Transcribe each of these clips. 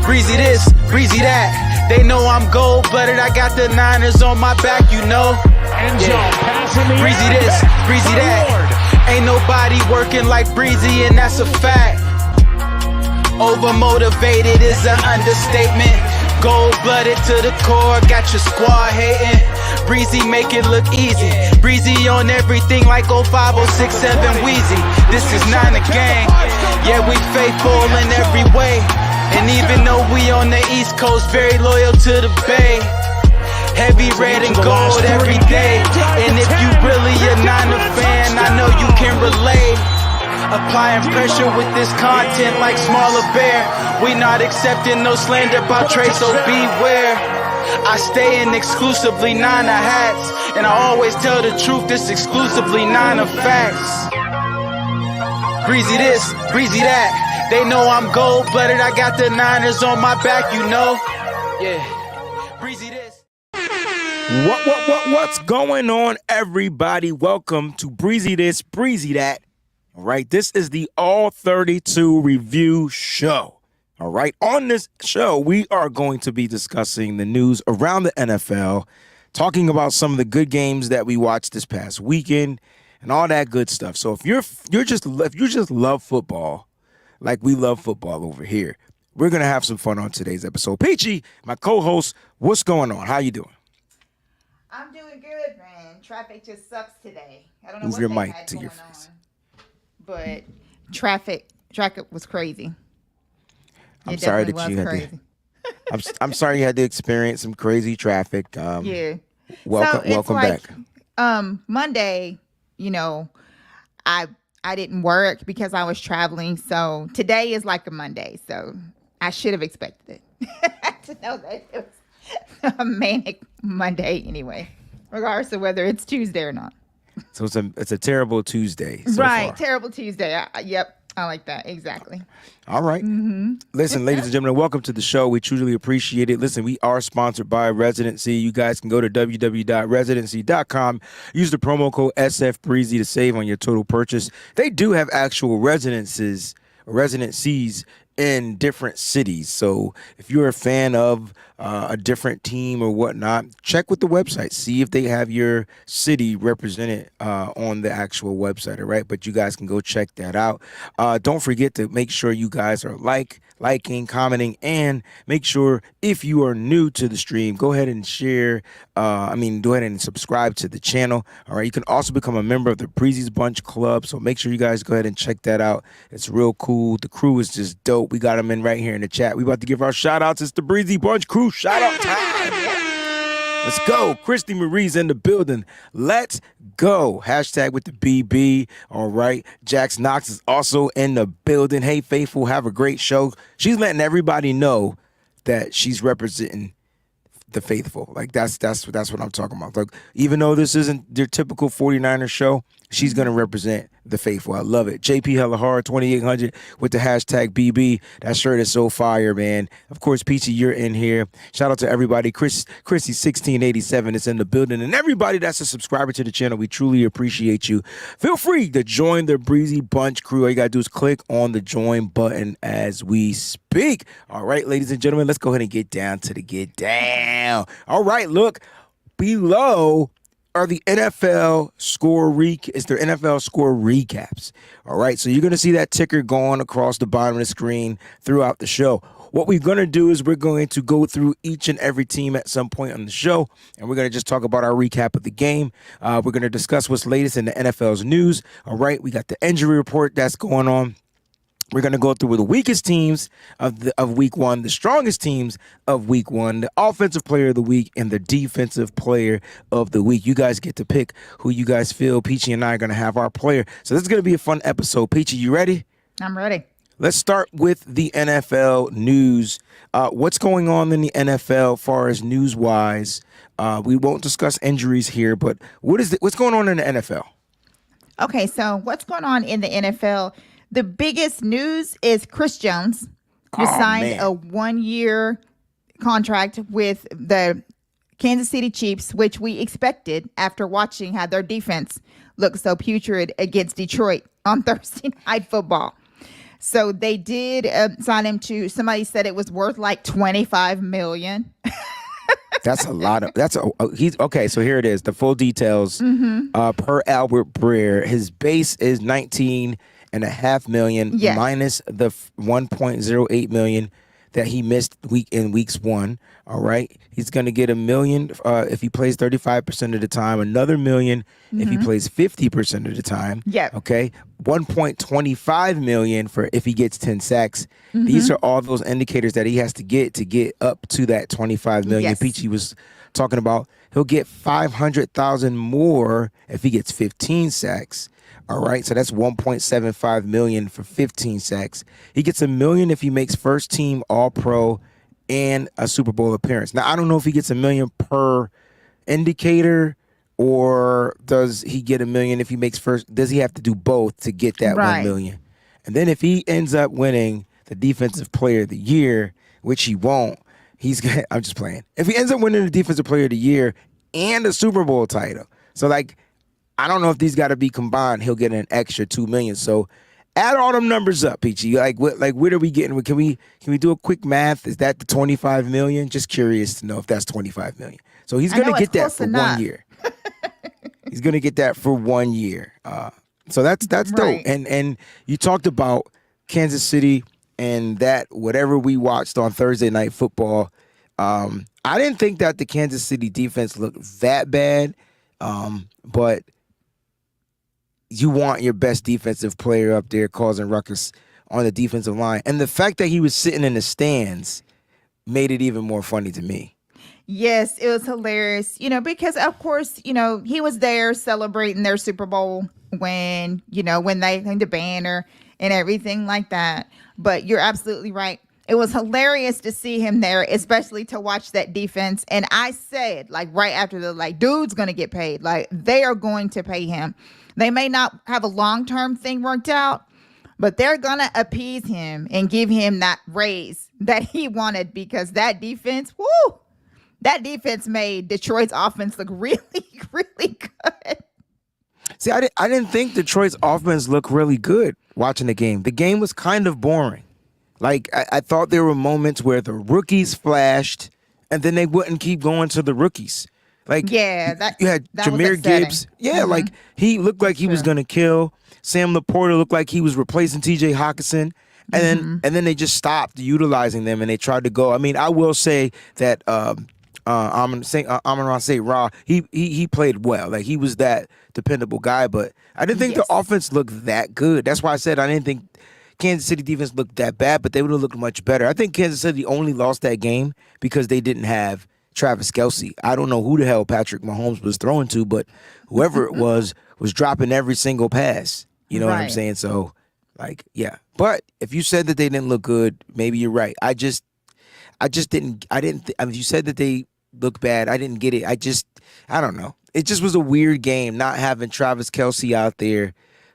Breezie this, Breezie that. They know I'm gold-blooded. I got the Niners on my back, you know. Breezie this, Breezie that. Ain't nobody working like Breezie, and that's a fact. Overmotivated is an understatement. Gold-blooded to the core, got your squad hating. Breezie make it look easy. Breezie on everything like 05067 Weezy. This is not a gang. Yeah, we faithful in every way. And even though we on the East Coast, very loyal to the Bay. Heavy red and gold every day. And if you really a Niner fan, I know you can relate. Applying pressure with this content like Smaller Bear. We not accepting no slander about Trey, so beware. I stay in exclusively Niner hats, and I always tell the truth, this exclusively Niner facts. Breezie this, Breezie that. They know I'm gold-blooded, I got the Niners on my back, you know. Yeah, Breezie this. What's going on, everybody? Welcome to Breezie this, Breezie that. All right, this is the All 32 Review Show. All right, on this show, we are going to be discussing the news around the NFL, talking about some of the good games that we watched this past weekend, and all that good stuff. So if you just love football, like we love football over here, we're gonna have some fun on today's episode. Peachy, my co-host, what's going on? How you doing? I'm doing good, man. Traffic just sucks today. I don't know Move what your they mic had to your going face. on, but traffic was crazy. I'm sorry that you had to. I'm sorry you had to experience some crazy traffic. Yeah. Welcome back. Monday, I didn't work because I was traveling. So today is like a Monday. So I should have expected it to know that it was a manic Monday anyway, regardless of whether it's Tuesday or not. So it's a terrible Tuesday. So right. far. Terrible Tuesday. Yep. I like that. Exactly. All right. Mm-hmm. Listen, ladies and gentlemen, welcome to the show. We truly appreciate it. Listen, we are sponsored by Residency. You guys can go to www.residency.com. Use the promo code SFBreezy to save on your total purchase. They do have actual residencies in different cities. So if you're a fan of a different team or whatnot, check with the website. See if they have your city represented on the actual website, all right? But you guys can go check that out. Don't forget to make sure you guys are liking, commenting, and make sure if you are new to the stream, go ahead and share. Go ahead and subscribe to the channel. All right. You can also become a member of the Breezie's Bunch Club. So make sure you guys go ahead and check that out. It's real cool. The crew is just dope. We got them in right here in the chat. We about to give our shout outs. It's the Breezie Bunch crew. Shout out time. Let's go. Christy Marie's in the building. Let's go. Hashtag with the BB. All right. Jax Knox is also in the building. Hey, Faithful, have a great show. She's letting everybody know that she's representing the faithful. Like that's what I'm talking about. Like, even though this isn't your typical 49er show, she's going to represent the faithful. I love it. JP Hella Hard 2800 with the hashtag BB. That shirt is so fire, man. Of course, Peachy, you're in here. Shout out to everybody. Chrissy 1687 is in the building, and everybody that's a subscriber to the channel. We truly appreciate you. Feel free to join the Breezie Bunch crew. All you gotta do is click on the join button as we speak. All right, ladies and gentlemen, let's go ahead and get down to the get down. All right, look below are the NFL score NFL score recaps. All right, so you're going to see that ticker going across the bottom of the screen throughout the show. What we're going to do is we're going to go through each and every team at some point on the show, and we're going to just talk about our recap of the game. We're going to discuss what's latest in the NFL's news. All right, we got the injury report that's going on. We're going to go through the weakest teams of week one, the strongest teams of week one, the offensive player of the week, and the defensive player of the week. You guys get to pick who you guys feel Peachy and I are going to have our player. So this is going to be a fun episode. Peachy, you ready? I'm ready. Let's start with the NFL news. What's going on in the NFL as far as news-wise? We won't discuss injuries here, but what's going on in the NFL? Okay, so what's going on in the NFL? The biggest news is Chris Jones, who Oh, signed man. a 1-year contract with the Kansas City Chiefs, which we expected after watching how their defense looked so putrid against Detroit on Thursday Night Football. So they did sign him to, somebody said it was worth like $25 million. That's a lot of. He's okay. So here it is. The full details. Per Albert Breer, his base is 19.5 million Yes. minus the 1.08 million that he missed weeks 1. All right, he's gonna get $1 million if he plays 35% of the time. Another $1 million if he plays 50% of the time. Yep. Okay, 1.25 million for if he gets 10 sacks. These are all those indicators that he has to get up to that 25 million. Yes. Peachy was talking about. He'll get 500,000 more if he gets 15 sacks. All right, so that's 1.75 million for 15 sacks. He gets $1 million if he makes first team All Pro and a Super Bowl appearance. Now I don't know if he gets $1 million per indicator, or does he get $1 million if he makes first? Does he have to do both to get that Right. 1 million? And then if he ends up winning the Defensive Player of the Year, which he won't, he's gonna. I'm just playing. If he ends up winning the Defensive Player of the Year and a Super Bowl title, so like, I don't know if these got to be combined. He'll get an extra $2 million. So add all them numbers up, Peachy. Like what are we getting? Can we do a quick math? Is that the 25 million? Just curious to know if that's 25 million. So he's gonna get that close for enough. 1 year. He's gonna get that for 1 year. So that's Right. dope. And you talked about Kansas City and that whatever we watched on Thursday Night Football. I didn't think that the Kansas City defense looked that bad, but you want your best defensive player up there causing ruckus on the defensive line. And the fact that he was sitting in the stands made it even more funny to me. Yes, it was hilarious, because of course, he was there celebrating their Super Bowl when they hung the banner and everything like that. But you're absolutely right. It was hilarious to see him there, especially to watch that defense. And I said, like, right after dude's going to get paid. Like, they are going to pay him. They may not have a long-term thing worked out, but they're going to appease him and give him that raise that he wanted, because that defense, that defense made Detroit's offense look really, really good. See, I didn't think Detroit's offense looked really good watching the game. The game was kind of boring. Like, I thought there were moments where the rookies flashed, and then they wouldn't keep going to the rookies. Like, Yeah, you had that was Jahmyr upsetting. Gibbs. Yeah, like, he looked like he was Sure. going to kill. Sam Laporta looked like he was replacing TJ Hawkinson. And then they just stopped utilizing them, and they tried to go. I mean, I will say that Amon-Ra St. Ra, he played well. Like, he was that dependable guy, but I didn't think Yes. the offense looked that good. That's why I said I didn't think Kansas City defense looked that bad, but they would have looked much better. I think Kansas City only lost that game because they didn't have Travis Kelce. I don't know who the hell Patrick Mahomes was throwing to, but whoever it was dropping every single pass. You know what I'm Right. saying? So, like, yeah. But if you said that they didn't look good, maybe you're right. I just didn't. I mean, you said that they look bad. I didn't get it. I don't know. It just was a weird game not having Travis Kelce out there.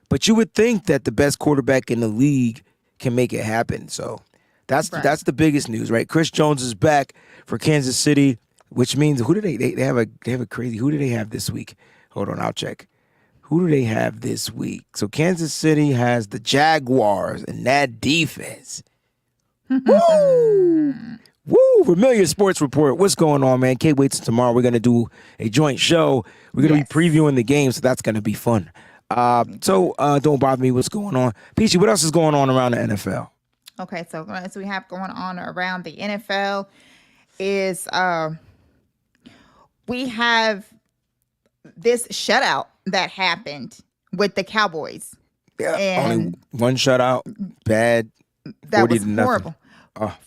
But you would think that the best quarterback in the league can make it happen. So that's the biggest news, right? Chris Jones is back for Kansas City, which means who do they have a crazy, who do they have this week? Hold on, I'll check. Who do they have this week? So Kansas City has the Jaguars and that defense. Woo! Woo! Familiar Sports Report. What's going on, man? Can't wait till tomorrow. We're going to do a joint show. We're going to be previewing the game, so that's going to be fun. So don't bother me. What's going on? Peachy, what else is going on around the NFL? Okay, so what we have going on around the NFL is we have this shutout that happened with the Cowboys. Yeah, And only one shutout. Bad. that 40 was to nothing. horrible.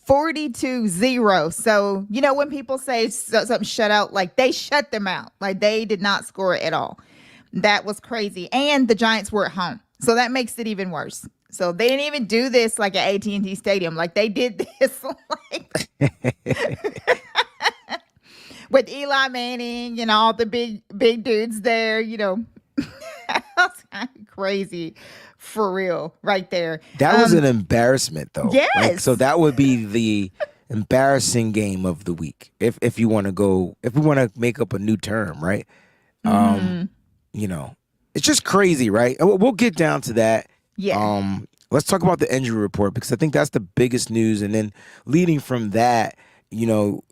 40-0. So, when people say something shut out, like, they shut them out. Like, they did not score at all. That was crazy. And the Giants were at home. So that makes it even worse. So they didn't even do this like at AT&T Stadium. Like, they did this like with Eli Manning and all the big dudes there, That's kind of crazy, for real, right there. That was an embarrassment, though. Like, so Yes. that would be the embarrassing game of the week, if you want to go, if we want to make up a new term, right? You know, it's just crazy, right? And we'll get down to that. Yeah. Let's talk about the injury report, because I think that's the biggest news, and then leading from that, you know,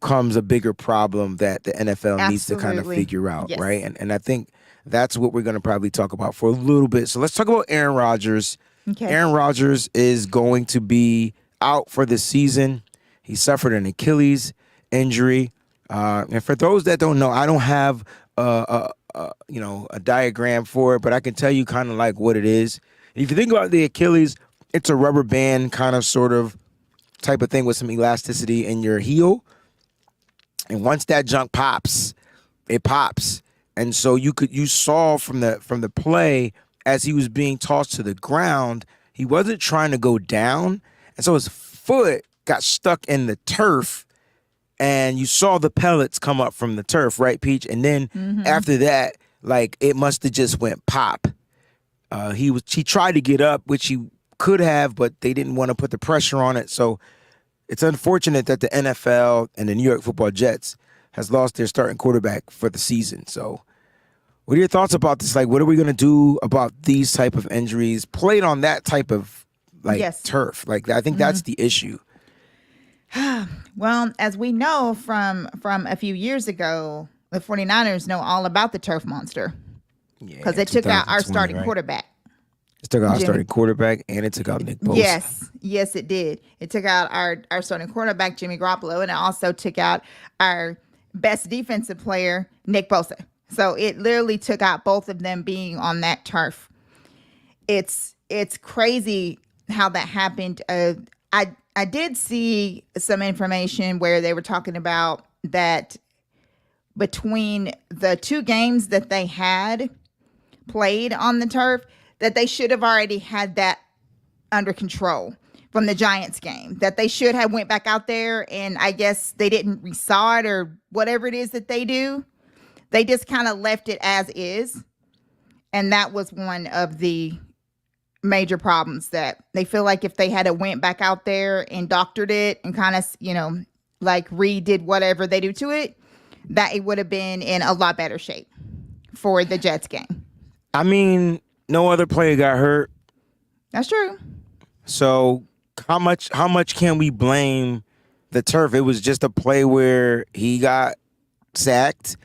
comes a bigger problem that the NFL needs to kind of Absolutely. figure out, Yes. right? And I think that's what we're going to probably talk about for a little bit. So let's talk about Aaron Rodgers. Okay. Aaron Rodgers is going to be out for the season. He suffered an Achilles injury. And for those that don't know, I don't have a diagram for it, but I can tell you kind of like what it is. If you think about the Achilles, it's a rubber band kind of sort of type of thing with some elasticity in your heel. And once that junk pops, it pops. And so you saw from the play as he was being tossed to the ground, he wasn't trying to go down. And so his foot got stuck in the turf, and you saw the pellets come up from the turf, right, Peach? And then after that, like, it must have just went pop. He tried to get up, which he could have, but they didn't want to put the pressure on it. So it's unfortunate that the NFL and the New York Football Jets has lost their starting quarterback for the season. So what are your thoughts about this? Like, what are we going to do about these type of injuries played on that type of, like, Yes. turf? Like, I think that's the issue. Well, as we know from a few years ago, the 49ers know all about the turf monster because it took out our 2020, starting right? quarterback. It took out our Jimmy. starting quarterback, and it took out Nick Bosa. Yes, it did. It took out our starting quarterback, Jimmy Garoppolo, and it also took out our best defensive player, Nick Bosa. So it literally took out both of them being on that turf. It's crazy how that happened. I did see some information where they were talking about that between the two games that they had played on the turf, that they should have already had that under control from the Giants game, that they should have went back out there, and I guess they didn't resaw it or whatever it is that they do. They just kind of left it as is. And that was one of the major problems, that they feel like if they had went back out there and doctored it and kind of, like redid whatever they do to it, that it would have been in a lot better shape for the Jets game. I mean, no other player got hurt. That's true. So how much can we blame the turf? It was just a play where he got sacked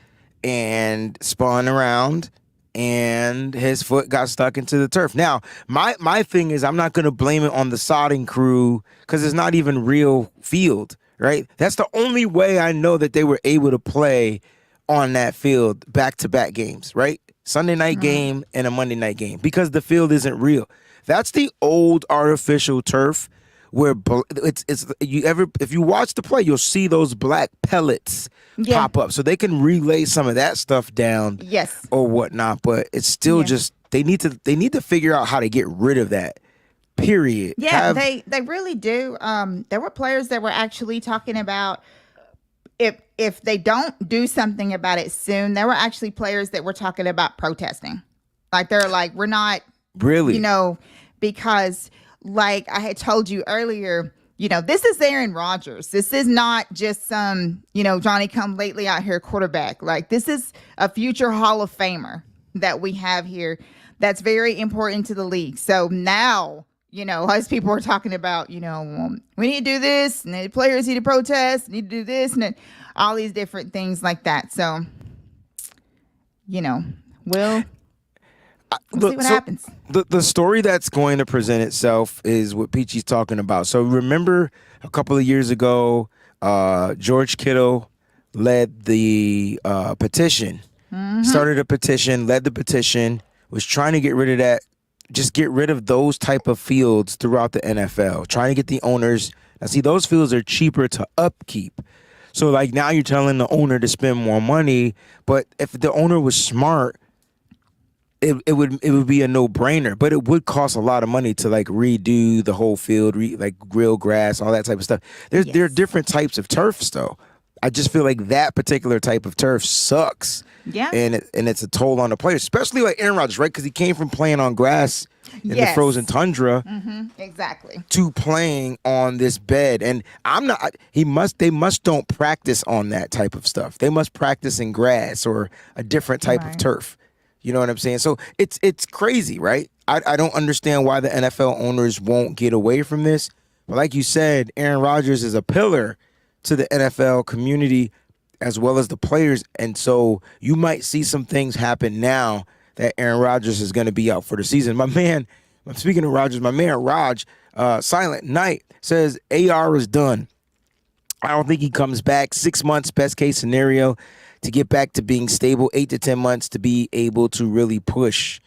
and spun around, and his foot got stuck into the turf. Now, my thing is, I'm not going to blame it on the sodding crew because it's not even real field, right? That's the only way I know that they were able to play on that field back-to-back games, right? Sunday night game and a Monday night game, because the field isn't real. That's the old artificial turf where if you watch the play, you'll see those black pellets pop up, so they can relay some of that stuff down, Yes. or whatnot. But it's still just they need to figure out how to get rid of that. Period. Yeah, they really do. There were players that were actually talking about if they don't do something about it soon. There were actually players that were talking about protesting. Like, they're like, we're not really, because, like I had told you earlier, this is Aaron Rodgers. This is not just some, Johnny come lately out here quarterback. Like, this is a future Hall of Famer that we have here that's very important to the league. So now, as people are talking about, we need to do this, and the players need to protest, need to do this, and all these different things like that. So, we'll see what happens. The story that's going to present itself is what Peachy's talking about. So remember a couple of years ago, George Kittle led the petition, started a petition, led the petition, was trying to get rid of that, just get rid of those type of fields throughout the NFL, trying to get the owners. Now, see, those fields are cheaper to upkeep. So, like, now you're telling the owner to spend more money, but if the owner was smart, it would be a no-brainer, but it would cost a lot of money to, like, redo the whole field, like grill grass, all that type of stuff. There are different types of turfs, though. I just feel like that particular type of turf sucks. Yeah. And it's a toll on the players, especially like Aaron Rodgers, right? Because he came from playing on grass in the frozen tundra Exactly. to playing on this bed. And they must don't practice on that type of stuff. They must practice in grass or a different type of turf. You know what I'm saying? So it's crazy, right? I don't understand why the NFL owners won't get away from this. But like you said, Aaron Rodgers is a pillar to the NFL community as well as the players. And so you might see some things happen now that Aaron Rodgers is going to be out for the season. My man, speaking of Rodgers, my man Raj, Silent Night, says AR is done. I don't think he comes back. 6 months, best case scenario, to get back to being stable. 8 to 10 months to be able to really push.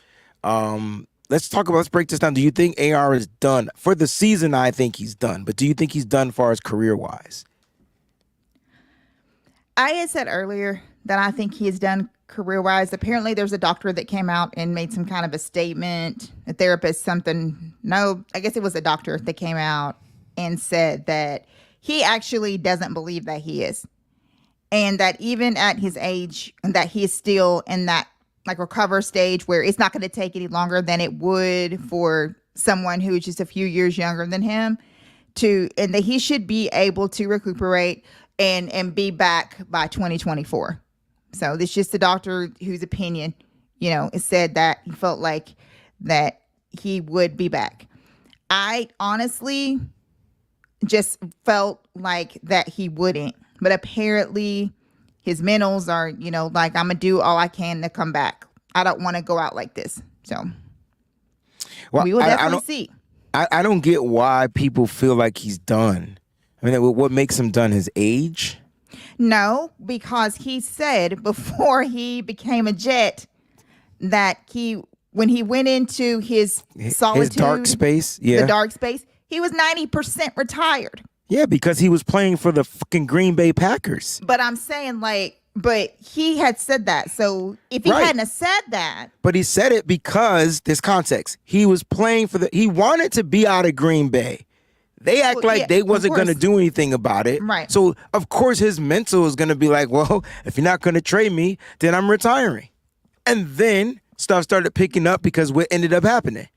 Let's break this down. Do you think AR is done? For the season, I think he's done. But do you think he's done as far as career-wise? I had said earlier that I think he is done career-wise. Apparently, there's a doctor that came out and made some kind of a statement, a therapist, something. No, I guess it was a doctor that came out and said that he actually doesn't believe that he is. And that even at his age, and that he is still in that like recover stage where it's not going to take any longer than it would for someone who's just a few years younger than him and that he should be able to recuperate and be back by 2024. So this is just the doctor whose opinion, it said that he felt like that he would be back. I honestly just felt like that he wouldn't, but apparently his mentals are, like, I'm going to do all I can to come back. I don't want to go out like this. So we will definitely see. I don't get why people feel like he's done. I mean, what makes him done? His age? No, because he said before he became a Jet that when he went into his solitude, his dark space, the dark space, he was 90% retired. Yeah, because he was playing for the fucking Green Bay Packers. But I'm saying, but he had said that. So if he hadn't have said that. But he said it because there's context. He was playing he wanted to be out of Green Bay. They act like they wasn't going to do anything about it. Right. So, of course, his mental is going to be like, well, if you're not going to trade me, then I'm retiring. And then stuff started picking up because what ended up happening?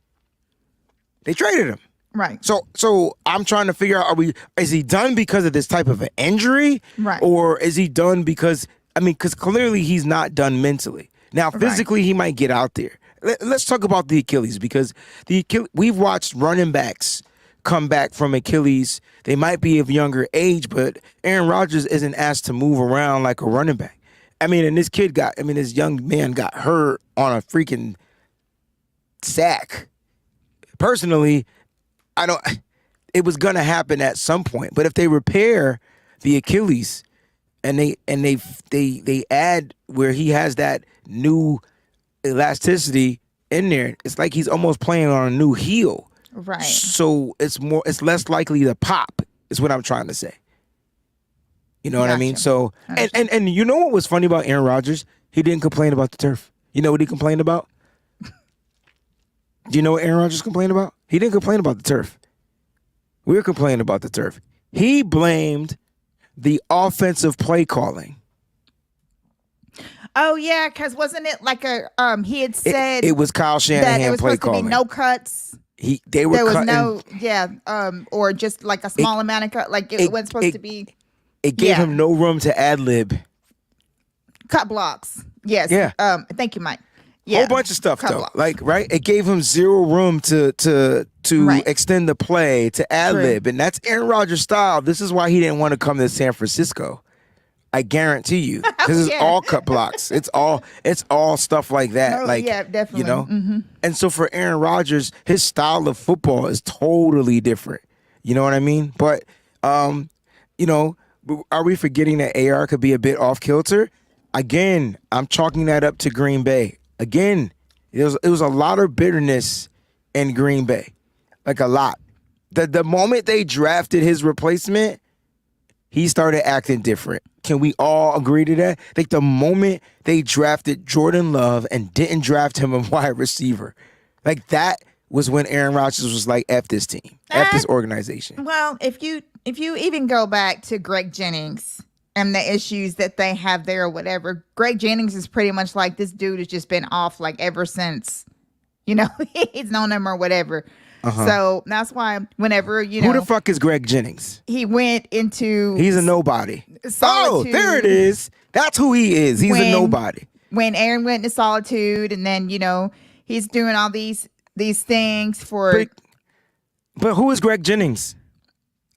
They traded him. Right. So I'm trying to figure out, is he done because of this type of an injury? Right. Or is he done because clearly he's not done mentally. Now, physically, he might get out there. Let's talk about the Achilles, because we've watched running backs come back from Achilles. They might be of younger age, but Aaron Rodgers isn't asked to move around like a running back. And this young man got hurt on a freaking sack. Personally, it was gonna happen at some point. But if they repair the Achilles and they add where he has that new elasticity in there, it's like he's almost playing on a new heel. Right. So it's less likely to pop, is what I'm trying to say. You know what I mean? So and you know what was funny about Aaron Rodgers? He didn't complain about the turf. You know what he complained about? Do you know what Aaron Rodgers complained about? He didn't complain about the turf. We were complaining about the turf. He blamed the offensive play calling. Oh yeah, because wasn't it like he had said it was Kyle Shanahan that it was play supposed calling. to be no cuts. There was no or just like a small amount of cut. Like it wasn't supposed to be. It gave him no room to ad lib. Cut blocks. Yes. Yeah. Thank you, Mike. Whole bunch of stuff though. Blocks. It gave him zero room to extend the play, to ad lib, and that's Aaron Rodgers' style. This is why he didn't want to come to San Francisco. I guarantee you, this is all cut blocks. It's all stuff like that. Yeah, definitely. Mm-hmm. And so for Aaron Rodgers, his style of football is totally different. You know what I mean? But are we forgetting that AR could be a bit off kilter? Again, I'm chalking that up to Green Bay. Again, it was a lot of bitterness in Green Bay, like a lot. The moment they drafted his replacement, he started acting different. Can we all agree to that? Like the moment they drafted Jordan Love and didn't draft him a wide receiver, like that was when Aaron Rodgers was like, F this team, F this organization. Well, if you even go back to Greg Jennings and the issues that they have there or whatever. Greg Jennings is pretty much like, this dude has just been off like ever since, he's known him or whatever. So that's why whenever, Who the fuck is Greg Jennings? he went into He's a nobody. solitude. Oh, there it is. That's who he is. He's a nobody. When Aaron went into solitude, and then, he's doing all these things for... But who is Greg Jennings?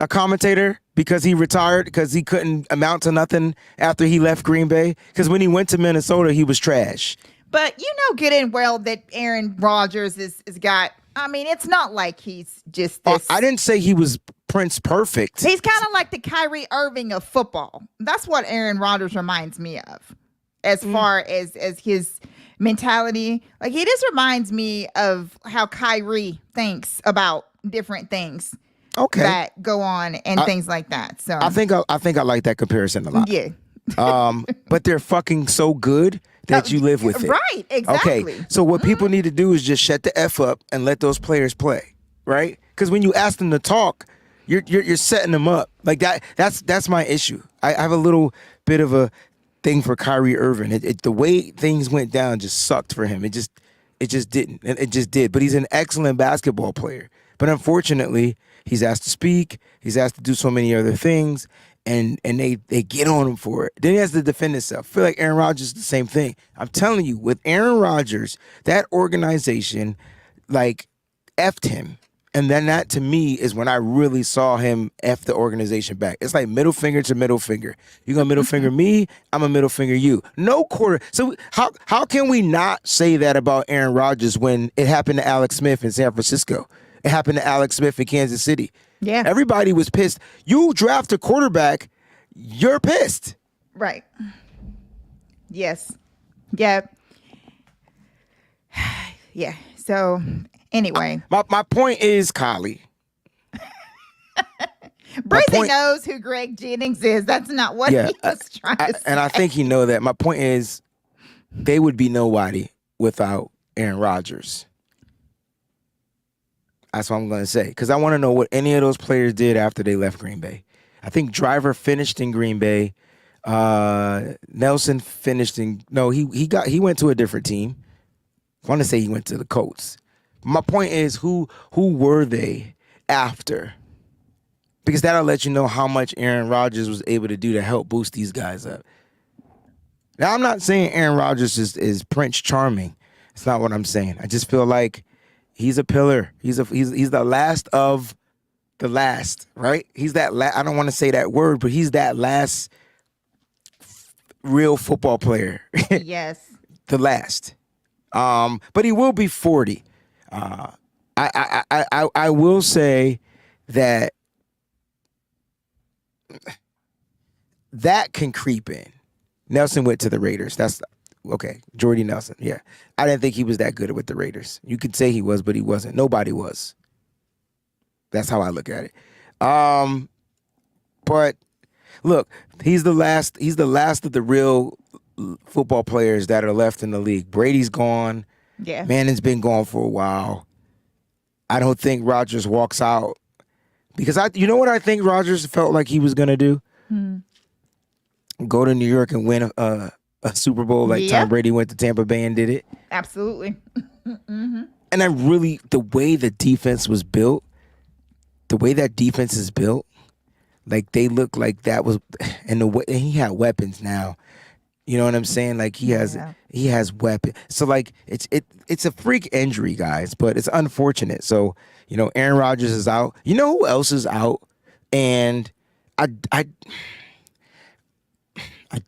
A commentator because he retired because he couldn't amount to nothing after he left Green Bay? Because when he went to Minnesota, he was trash. But good and well that Aaron Rodgers is got... I mean, it's not like he's just this... I didn't say he was Prince Perfect. He's kind of like the Kyrie Irving of football. That's what Aaron Rodgers reminds me of, as far as his mentality. Like, he just reminds me of how Kyrie thinks about different things that go on and things like that. So I think I like that comparison a lot. Yeah. But they're fucking so good that you live with it. Right, exactly. Okay, so what people need to do is just shut the F up and let those players play, right? Because when you ask them to talk, you're setting them up. Like that's my issue. I have a little bit of a thing for Kyrie Irving. The way things went down just sucked for him. It just didn't. It just did. But he's an excellent basketball player. But unfortunately, he's asked to speak. He's asked to do so many other things. And they get on him for it. Then he has to defend himself. I feel like Aaron Rodgers is the same thing. I'm telling you, with Aaron Rodgers, that organization, like, effed him. And then that, to me, is when I really saw him F the organization back. It's like middle finger to middle finger. You're going to middle finger me, I'm going to middle finger you. No quarter. So how can we not say that about Aaron Rodgers when it happened to Alex Smith in San Francisco? It happened to Alex Smith in Kansas City. Yeah. Everybody was pissed. You draft a quarterback, you're pissed. Right. Yes. Yeah. Yeah. So anyway. My point is, Kylie. Breezie knows who Greg Jennings is. That's not what he was trying to say. And I think he know that. My point is, they would be nobody without Aaron Rodgers. That's what I'm going to say. Because I want to know what any of those players did after they left Green Bay. I think Driver finished in Green Bay. Nelson finished in... No, he went to a different team. I want to say he went to the Colts. My point is, who were they after? Because that'll let you know how much Aaron Rodgers was able to do to help boost these guys up. Now, I'm not saying Aaron Rodgers is Prince Charming. It's not what I'm saying. I just feel like he's a pillar. He's the last of the last, right? He's that I don't want to say that word, but he's that last real football player. Yes. The last. But he will be 40. I will say that can creep in. Nelson went to the Raiders. That's okay. Jordy Nelson. Yeah. I didn't think he was that good with the Raiders. You could say he was, but he wasn't. Nobody was. That's how I look at it. But look, he's the last of the real football players that are left in the league. Brady's gone. Yeah. Manning's been gone for a while. I don't think Rodgers walks out because you know what I think Rodgers felt like he was gonna do? Go to New York and win a Super Bowl like Tom Brady went to Tampa Bay and did it. Absolutely. And the way the defense was built, the way that defense is built, like they look like that was, and the way and he had weapons now. You know what I'm saying? Like he has weapons. So like it's a freak injury, guys, but it's unfortunate. So, you know, Aaron Rodgers is out. You know who else is out? And I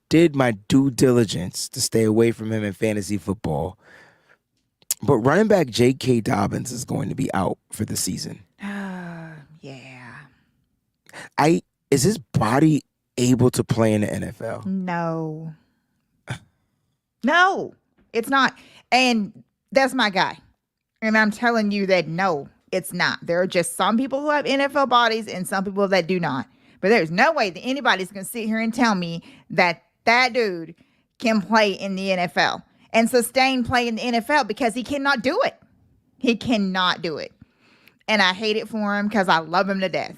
did my due diligence to stay away from him in fantasy football. But running back J.K. Dobbins is going to be out for the season. Yeah. Is his body able to play in the NFL? No. No, it's not. And that's my guy. And I'm telling you that no, it's not. There are just some people who have NFL bodies and some people that do not. But there's no way that anybody's going to sit here and tell me that dude can play in the NFL and sustain play in the NFL because he cannot do it. He cannot do it. And I hate it for him because I love him to death.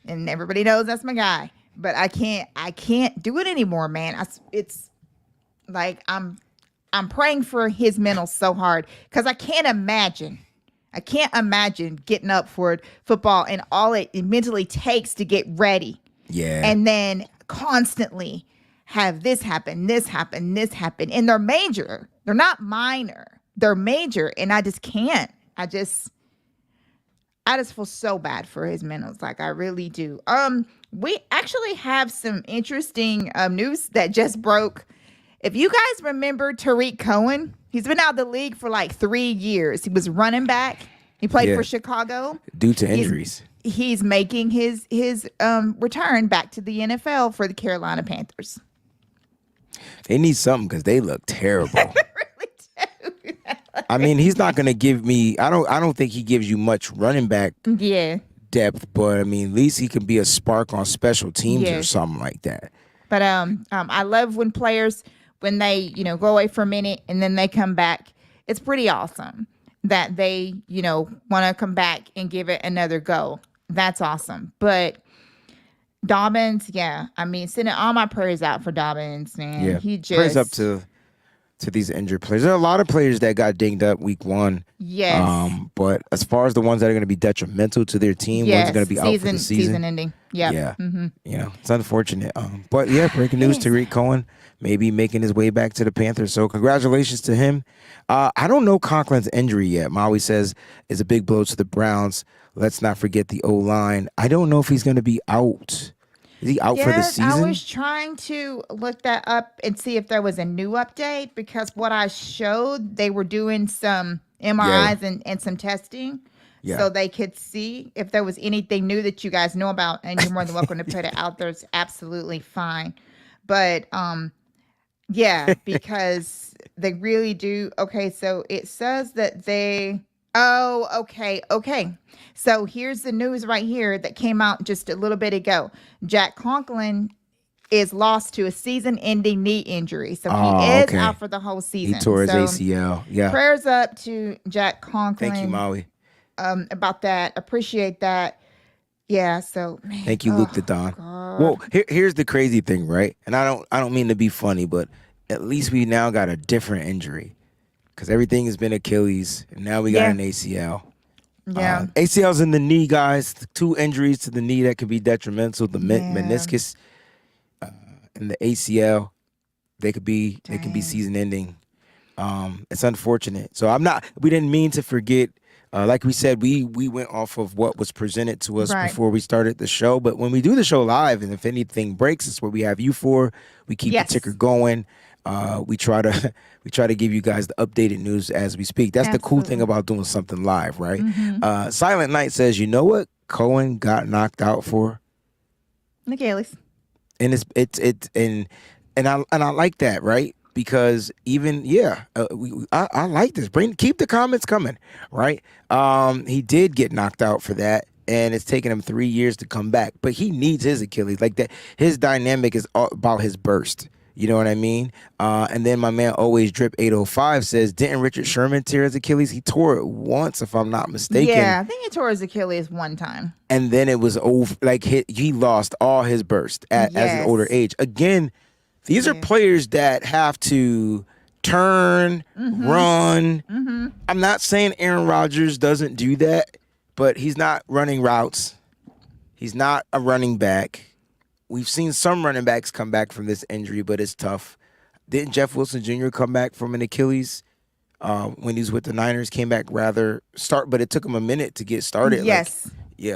And everybody knows that's my guy. but I can't do it anymore, man. It's like I'm praying for his mental so hard because I can't imagine getting up for football and all it mentally takes to get ready. Yeah. And then constantly have this happen. And they're major. They're not minor. They're major. And I just can't. I just feel so bad for his mentals. Like I really do. We actually have some interesting news that just broke. If you guys remember Tariq Cohen, he's been out of the league for like 3 years. He was running back. He played for Chicago. Due to injuries. He's making his return back to the NFL for the Carolina Panthers. They need something because they look terrible. They really do. I mean, he's not going to give me. I don't think he gives you much running back depth, but I mean, at least he can be a spark on special teams or something like that. But I love when players when they go away for a minute and then they come back. It's pretty awesome that they want to come back and give it another go. That's awesome. But Dobbins, I mean, sending all my prayers out for Dobbins, man. Yeah, he just prayers up to these injured players. There are a lot of players that got dinged up week 1. Yes. But as far as the ones that are going to be detrimental to their team, ones going to be out for the season ending. Yeah. Yeah. Mm-hmm. It's unfortunate. But yeah, breaking news: Tariq Cohen maybe making his way back to the Panthers. So congratulations to him. I don't know Conklin's injury yet. Maui says is a big blow to the Browns. Let's not forget the O-line. I don't know if he's going to be out. Is he out for the season? I was trying to look that up and see if there was a new update because what I showed, they were doing some MRIs and some testing so they could see if there was anything new that you guys know about, and you're more than welcome to put it out there. It's absolutely fine. But, because they really do. Okay, so it says that they... Oh, okay. So here's the news right here that came out just a little bit ago. Jack Conklin is lost to a season-ending knee injury. So he is out for the whole season. He tore his ACL. Yeah. Prayers up to Jack Conklin. Thank you, Maui. About that. Appreciate that. Yeah, so man, thank you, Luke the Don. Well, here's the crazy thing, right? And I don't mean to be funny, but at least we now got a different injury. Because everything has been Achilles, and now we got an ACL. Yeah. ACL's in the knee, guys. 2 injuries to the knee that could be detrimental. The meniscus and the ACL, they can be season ending. It's unfortunate. So we didn't mean to forget. Like we said, we went off of what was presented to us before we started the show. But when we do the show live, and if anything breaks, it's what we have you for. We keep the ticker going. We try to give you guys the updated news as we speak. That's the cool thing about doing something live, right? Mm-hmm. Silent Night says, you know what Cohen got knocked out for? Achilles. And I like that, right? Because even I like this. Keep the comments coming, right? He did get knocked out for that. And it's taken him 3 years to come back, but he needs his Achilles like that. His dynamic is all about his burst. You know what I mean? And then my man Always Drip 805 says, didn't Richard Sherman tear his Achilles? He tore it once, if I'm not mistaken. Yeah, I think he tore his Achilles one time. And then it was over. Like he lost all his burst as an older age. Again, these are players that have to turn, run. Mm-hmm. I'm not saying Aaron Rodgers doesn't do that, but he's not running routes. He's not a running back. We've seen some running backs come back from this injury, but it's tough. Didn't Jeff Wilson Jr. come back from an Achilles when he was with the Niners? Came back but it took him a minute to get started. Yes.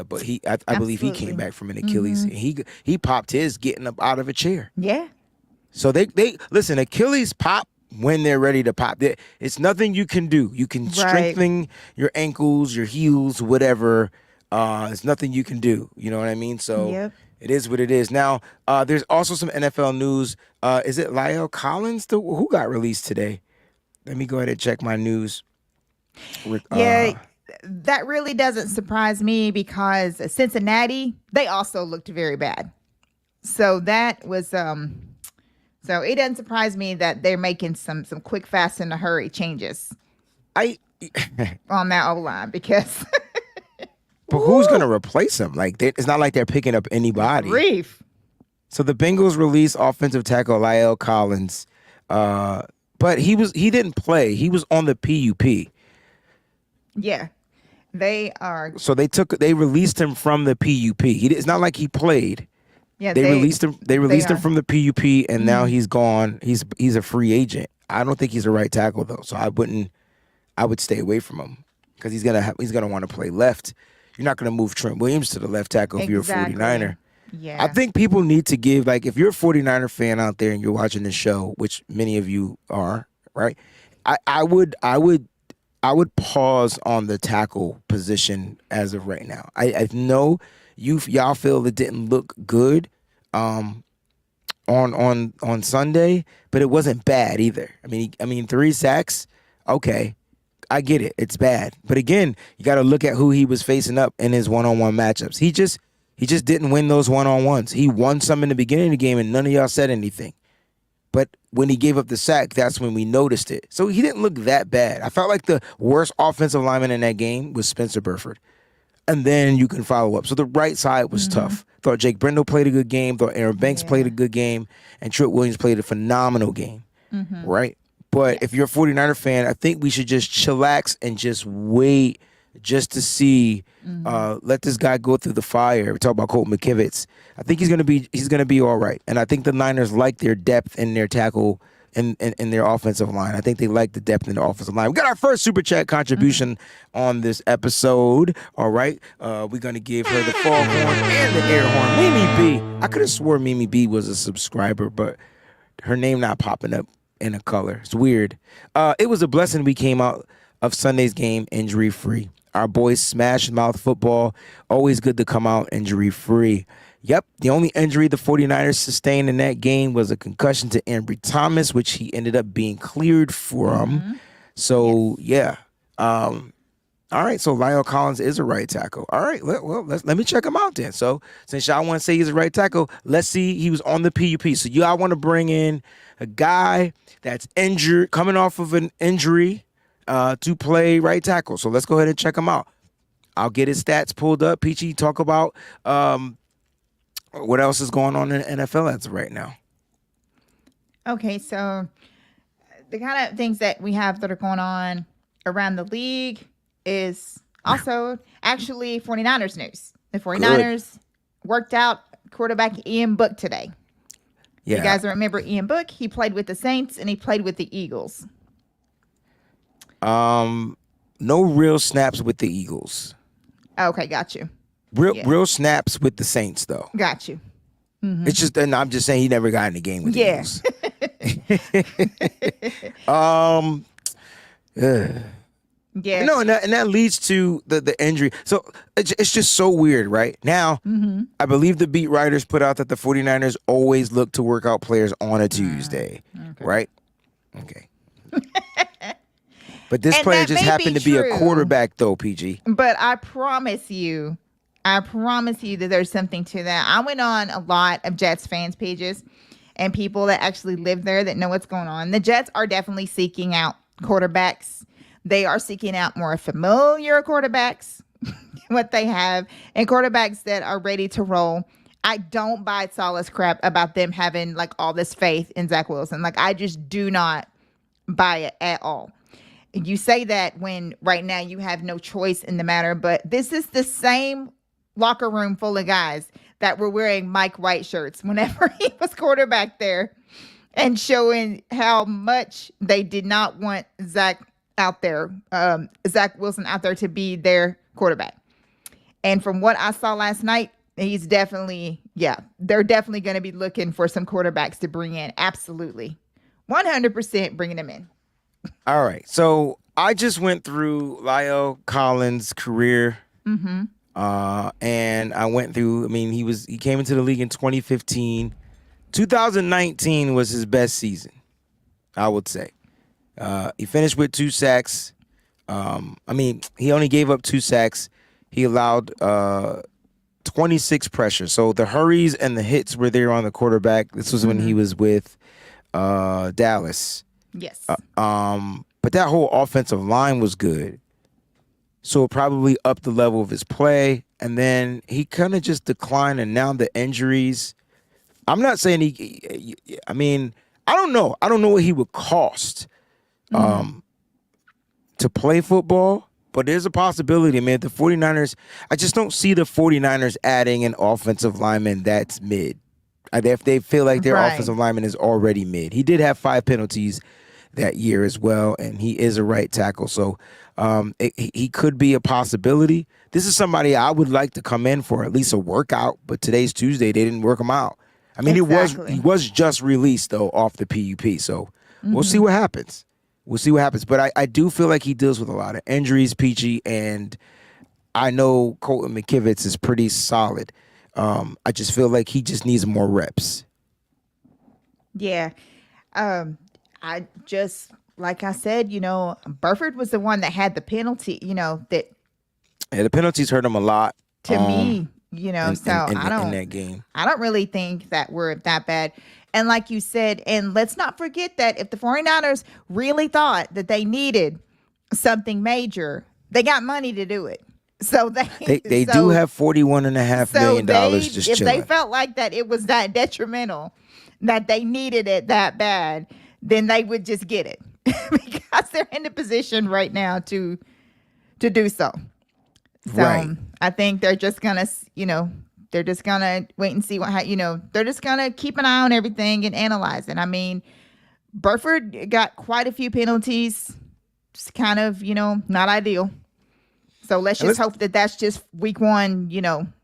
But I believe he came back from an Achilles. Mm-hmm. He popped his getting up out of a chair. Yeah. So they listen, Achilles pop when they're ready to pop. It's nothing you can do. You can strengthen your ankles, your heels, whatever. It's nothing you can do. You know what I mean? So it is what it is. Now, there's also some NFL news. Is it Lyle Collins who got released today? Let me go ahead and check my news. That really doesn't surprise me because Cincinnati, they also looked very bad. So that was so it doesn't surprise me that they're making some quick, fast, in a hurry changes. On that O-line because But who's going to replace him? Like, it's not like they're picking up anybody. Grief. So the Bengals released offensive tackle Lyle Collins, but he didn't play. He was on the PUP. Yeah. They are. So they released him from the PUP. It's not like he played. Yeah, They released him. They released him are. from the PUP, and now he's gone. He's a free agent. I don't think he's a right tackle though, so I would stay away from him because he's gonna want to play left. You're not gonna move Trent Williams to the left tackle if you're a 49er. Yeah. I think people need to give, like, if you're a 49er fan out there and you're watching this show, which many of you are, right? I would pause on the tackle position as of right now. I know y'all feel it didn't look good on Sunday, but it wasn't bad either. I mean 3 sacks, okay. I get it. It's bad. But again, you got to look at who he was facing up in his one-on-one matchups. He just didn't win those one-on-ones. He won some in the beginning of the game, and none of y'all said anything. But when he gave up the sack, that's when we noticed it. So he didn't look that bad. I felt like the worst offensive lineman in that game was Spencer Burford. And then you can follow up. So the right side was tough. Thought Jake Brendel played a good game. Thought Aaron Banks played a good game. And Trent Williams played a phenomenal game. Right? But if you're a 49er fan, I think we should just chillax and just wait just to see. Let this guy go through the fire. We talk about Colt McKivitz. I think he's gonna be all right. And I think the Niners like their depth in their tackle and in their offensive line. I think they like the depth in the offensive line. We got our first super chat contribution on this episode. All right. We're gonna give her the foghorn and the air horn. Mimi B. I could have swore Mimi B was a subscriber, but her name not popping up in a color. It's weird. It was a blessing we came out of Sunday's game injury-free. Our boys smashed mouth football. Always good to come out injury-free. Yep, the only injury the 49ers sustained in that game was a concussion to Ambry Thomas, which he ended up being cleared from. So, yeah. All right, so Lyle Collins is a right tackle. All right, let me check him out then. So, since y'all want to say he's a right tackle, let's see. He was on the PUP. So, y'all want to bring in a guy that's injured, coming off of an injury, to play right tackle. So, let's go ahead and check him out. I'll get his stats pulled up. Peachy, talk about what else is going on in the NFL as of right now. Okay, so the kind of things that we have that are going on around the league is also actually 49ers news. The 49ers worked out quarterback Ian Book today. Yeah. You guys remember Ian Book? He played with the Saints and he played with the Eagles. No real snaps with the Eagles. Okay, got you. Real snaps with the Saints though. Got you. It's just, and I'm just saying he never got in the game with the Eagles. Yeah. No, and that leads to the injury. So it's just so weird, right? Now, I believe the beat writers put out that the 49ers always look to work out players on a Tuesday, right? Okay. But this And player that just may happened be to be a true. quarterback, though, PG. But I promise you that there's something to that. I went on a lot of Jets fans pages and people that actually live there that know what's going on. The Jets are definitely seeking out quarterbacks. They are seeking out more familiar quarterbacks, what they have, and quarterbacks that are ready to roll. I don't buy solace crap about them having like all this faith in Zach Wilson. Like, I just do not buy it at all. You say that when right now you have no choice in the matter, but this is the same locker room full of guys that were wearing Mike White shirts whenever he was quarterback there and showing how much they did not want Zach Wilson out there to be their quarterback. And from what I saw last night, he's definitely, they're definitely going to be looking for some quarterbacks to bring in. Absolutely. 100% bringing them in. All right. So I just went through Lyle Collins' career. And I went through, he came into the league in 2015. 2019 was his best season, I would say. He finished with 2 sacks. He only gave up 2 sacks. He allowed 26 pressures. So the hurries and the hits were there on the quarterback. This was when he was with Dallas. Yes. But that whole offensive line was good. So it probably upped the level of his play. And then he kind of just declined. And now the injuries, I'm not saying I mean, I don't know. I don't know what he would cost to play football, but there's a possibility, man. The 49ers, I just don't see the 49ers adding an offensive lineman that's mid. If they feel like their offensive lineman is already mid. He did have 5 penalties that year as well, and he is a right tackle. So he could be a possibility. This is somebody I would like to come in for at least a workout, but today's Tuesday. They didn't work him out. I mean, he was just released, though, off the PUP. So we'll see what happens. We'll see what happens. But I do feel like he deals with a lot of injuries, Peachy, and I know Colton McKivitz is pretty solid. I just feel like he just needs more reps. Yeah. I just, like I said, Burford was the one that had the penalty, that. Yeah, the penalties hurt him a lot. To me, in that game. I don't really think that we're that bad. And like you said, and let's not forget that if the 49ers really thought that they needed something major, they got money to do it. So they do have $41.5 million just chilling. If they felt like that it was that detrimental, that they needed it that bad, then they would just get it because they're in the position right now to do so. So I think they're just gonna, they're just gonna wait and see they're just gonna keep an eye on everything and analyze it. I mean, Burford got quite a few penalties. It's kind of, not ideal. So let's hope that that's just week one,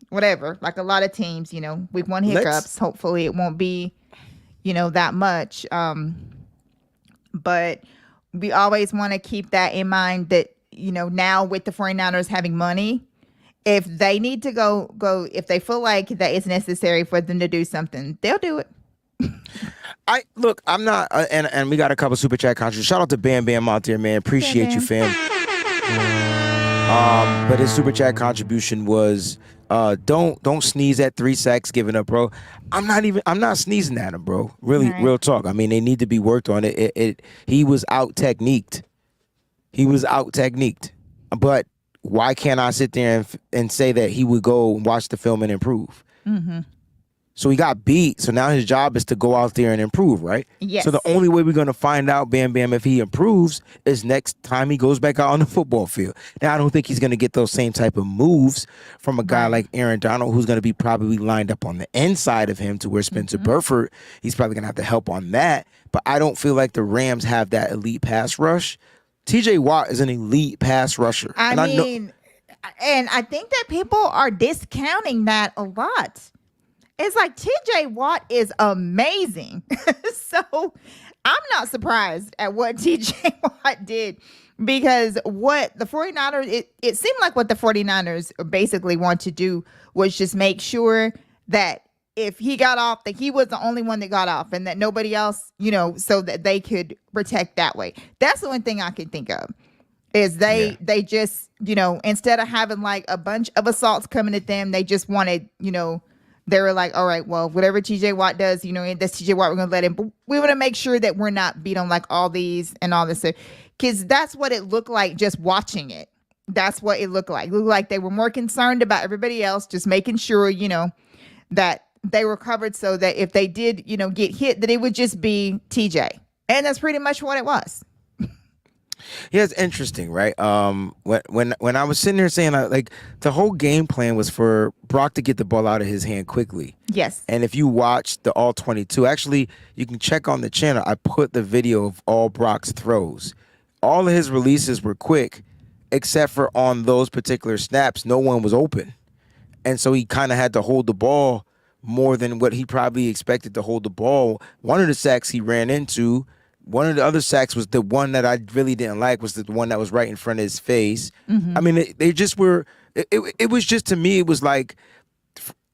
whatever. Like a lot of teams, week one hiccups. Hopefully it won't be, that much. But we always want to keep that in mind that, now with the 49ers having money, if they need to go, if they feel like that it's necessary for them to do something, they'll do it. I'm not, and we got a couple super chat contributions. Shout out to Bam Bam out there, man. Appreciate you, fam. But his super chat contribution was, don't sneeze at 3 sacks given up, bro. I'm not sneezing at him, bro. Really, real talk. I mean, they need to be worked on. He was out techniqued. But why can't I sit there and say that he would go and watch the film and improve? Mm-hmm. So he got beat. So now his job is to go out there and improve, right? Yes. So the only way we're going to find out, Bam Bam, if he improves is next time he goes back out on the football field. Now, I don't think he's going to get those same type of moves from a guy like Aaron Donald, who's going to be probably lined up on the inside of him to where Spencer Burford, he's probably going to have to help on that. But I don't feel like the Rams have that elite pass rush. TJ Watt is an elite pass rusher. And I think that people are discounting that a lot. It's like TJ Watt is amazing. So I'm not surprised at what TJ Watt did because what the 49ers, it seemed like what the 49ers basically want to do was just make sure that if he got off, that he was the only one that got off and that nobody else, so that they could protect that way. That's the one thing I can think of is they just, instead of having like a bunch of assaults coming at them, they just wanted, they were like, all right, well, whatever TJ Watt does, that's TJ Watt, we're going to let him. But we want to make sure that we're not beat on like all these and all this stuff. Because that's what it looked like just watching it. That's what it looked like. It looked like they were more concerned about everybody else, just making sure, that they were covered so that if they did, get hit, that it would just be TJ. And that's pretty much what it was. Yeah, it's interesting, right? When I was sitting there saying, like, the whole game plan was for Brock to get the ball out of his hand quickly. Yes. And if you watch the all 22, actually, you can check on the channel. I put the video of all Brock's throws. All of his releases were quick, except for on those particular snaps, no one was open. And so he kind of had to hold the ball more than what he probably expected to hold the ball. One of the sacks he ran into, one of the other sacks was the one that I really didn't like, was the one that was right in front of his face. Mm-hmm. I mean, they just were, it was just, to me, it was like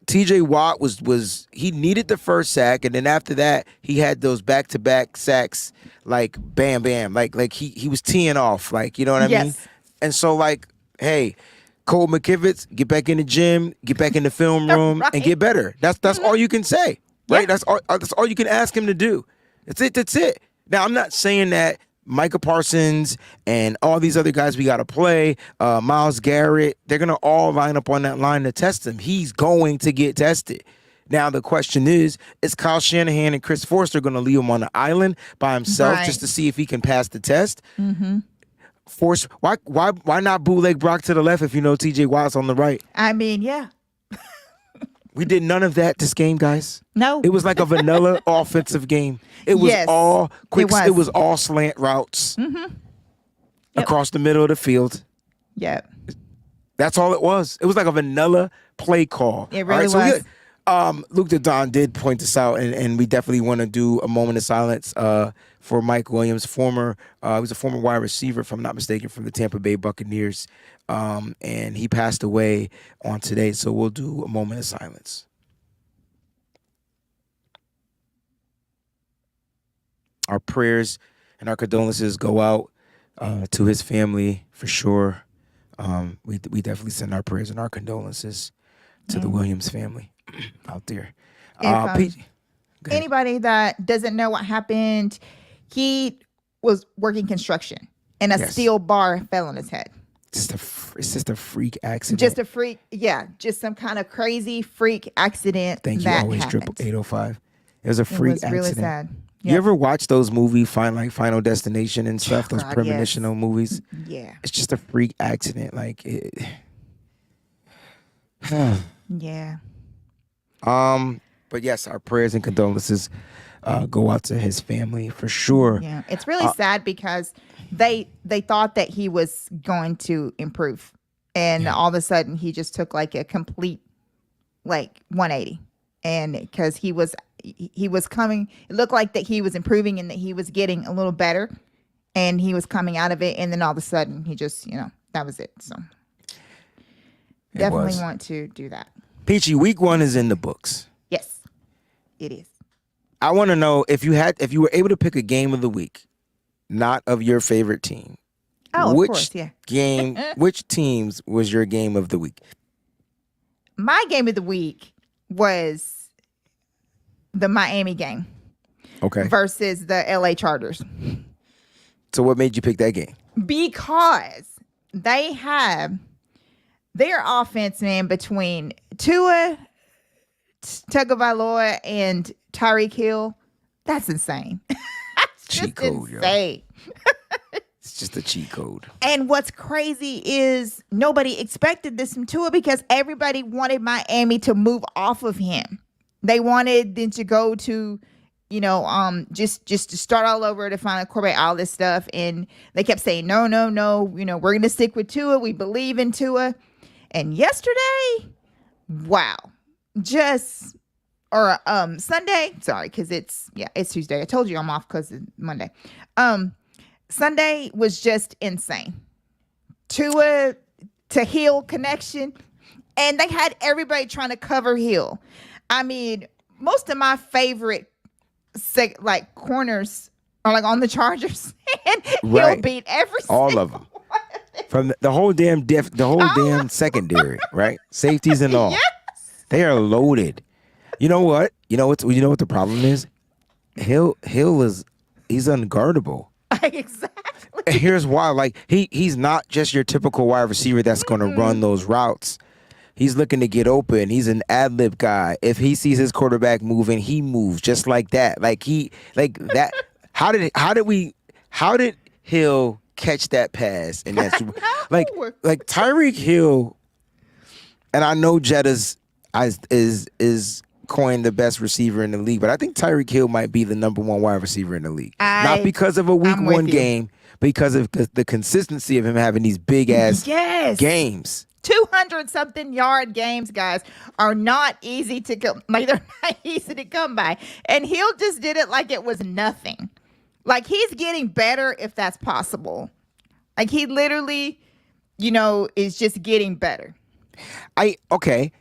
TJ Watt was he needed the first sack, and then after that, he had those back-to-back sacks, like bam, bam, like he was teeing off, like, you know what I mean? And so, like, hey, Cole McKivitz, get back in the gym, get back in the film room, and get better. That's all you can say, right? Yeah. That's all you can ask him to do. That's it. Now, I'm not saying that Micah Parsons and all these other guys we got to play, Myles Garrett, they're going to all line up on that line to test him. He's going to get tested. Now the question is Kyle Shanahan and Chris Forster going to leave him on the island by himself Right. just to see if he can pass the test? Force, why not bootleg Brock to the left if you know TJ Watt's on the right? I mean, yeah. We did none of that this game, guys. No. It was like a vanilla offensive game. It was Yes, all quick. it was. It was all slant routes across the middle of the field. Yep. That's all it was. It was like a vanilla play call. It really was. Luke DeDon did point this out, and we definitely want to do a moment of silence for Mike Williams, he was a former wide receiver, if I'm not mistaken, from the Tampa Bay Buccaneers, and he passed away on today, so we'll do a moment of silence. Our prayers and our condolences go out to his family for sure. We definitely send our prayers and our condolences to the Williams family out there. Anybody that doesn't know what happened, he was working construction and a steel bar fell on his head. It's just a freak accident. Just a freak, yeah. Just some kind of crazy freak accident. Thank you, that always happened. 805. It was a freak accident. It was really sad. You ever watch those movies, Final Destination and stuff, those God, premonitional movies? Yeah. It's just a freak accident. Like it. Yeah. But yes, our prayers and condolences go out to his family for sure. Yeah. It's really sad because they thought that he was going to improve. And all of a sudden he just took like a complete 180. And because he was coming, it looked like that he was improving and that he was getting a little better and he was coming out of it. And then all of a sudden he just, that was it. So definitely want to do that. Peachy, week 1 is in the books. Yes, it is. I want to know if you were able to pick a game of the week, not of your favorite team. Oh, of course, yeah. Which teams was your game of the week? My game of the week was the Miami game. Okay. Versus the LA Chargers. So what made you pick that game? Because they have their offense, man, between Tua Tagovailoa and Tyreek Hill. That's insane. That's cheat just code, insane. It's just a cheat code. And what's crazy is nobody expected this from Tua because everybody wanted Miami to move off of him. They wanted them to go to, just to start all over, to find a quarterback, all this stuff. And they kept saying, no, we're going to stick with Tua. We believe in Tua. And yesterday, wow. Sunday, sorry, because it's Tuesday. I told you I'm off because it's Monday. Sunday was just insane. Tua to Hill connection. And they had everybody trying to cover Hill. I mean, most of my favorite corners are on the Chargers. And right. Hill beat every all of them. From the whole damn damn secondary, right? Safeties and all. Yes. They are loaded. You know what? You know what the problem is? Hill he's unguardable. Exactly. And here's why. He's not just your typical wide receiver that's going to run those routes. He's looking to get open. He's an ad-lib guy. If he sees his quarterback moving, he moves just like that. That. How did Hill catch that pass? And that's like Tyreek Hill. And I know Jetta's is coined the best receiver in the league, but I think Tyreek Hill might be the number 1 wide receiver in the league. Not because of a week 1 game, because of the consistency of him having these big ass games. 200-something yard games, guys, are not easy to come. They're not easy to come by. And Hill just did it like it was nothing. He's getting better if that's possible. He literally, is just getting better. Okay.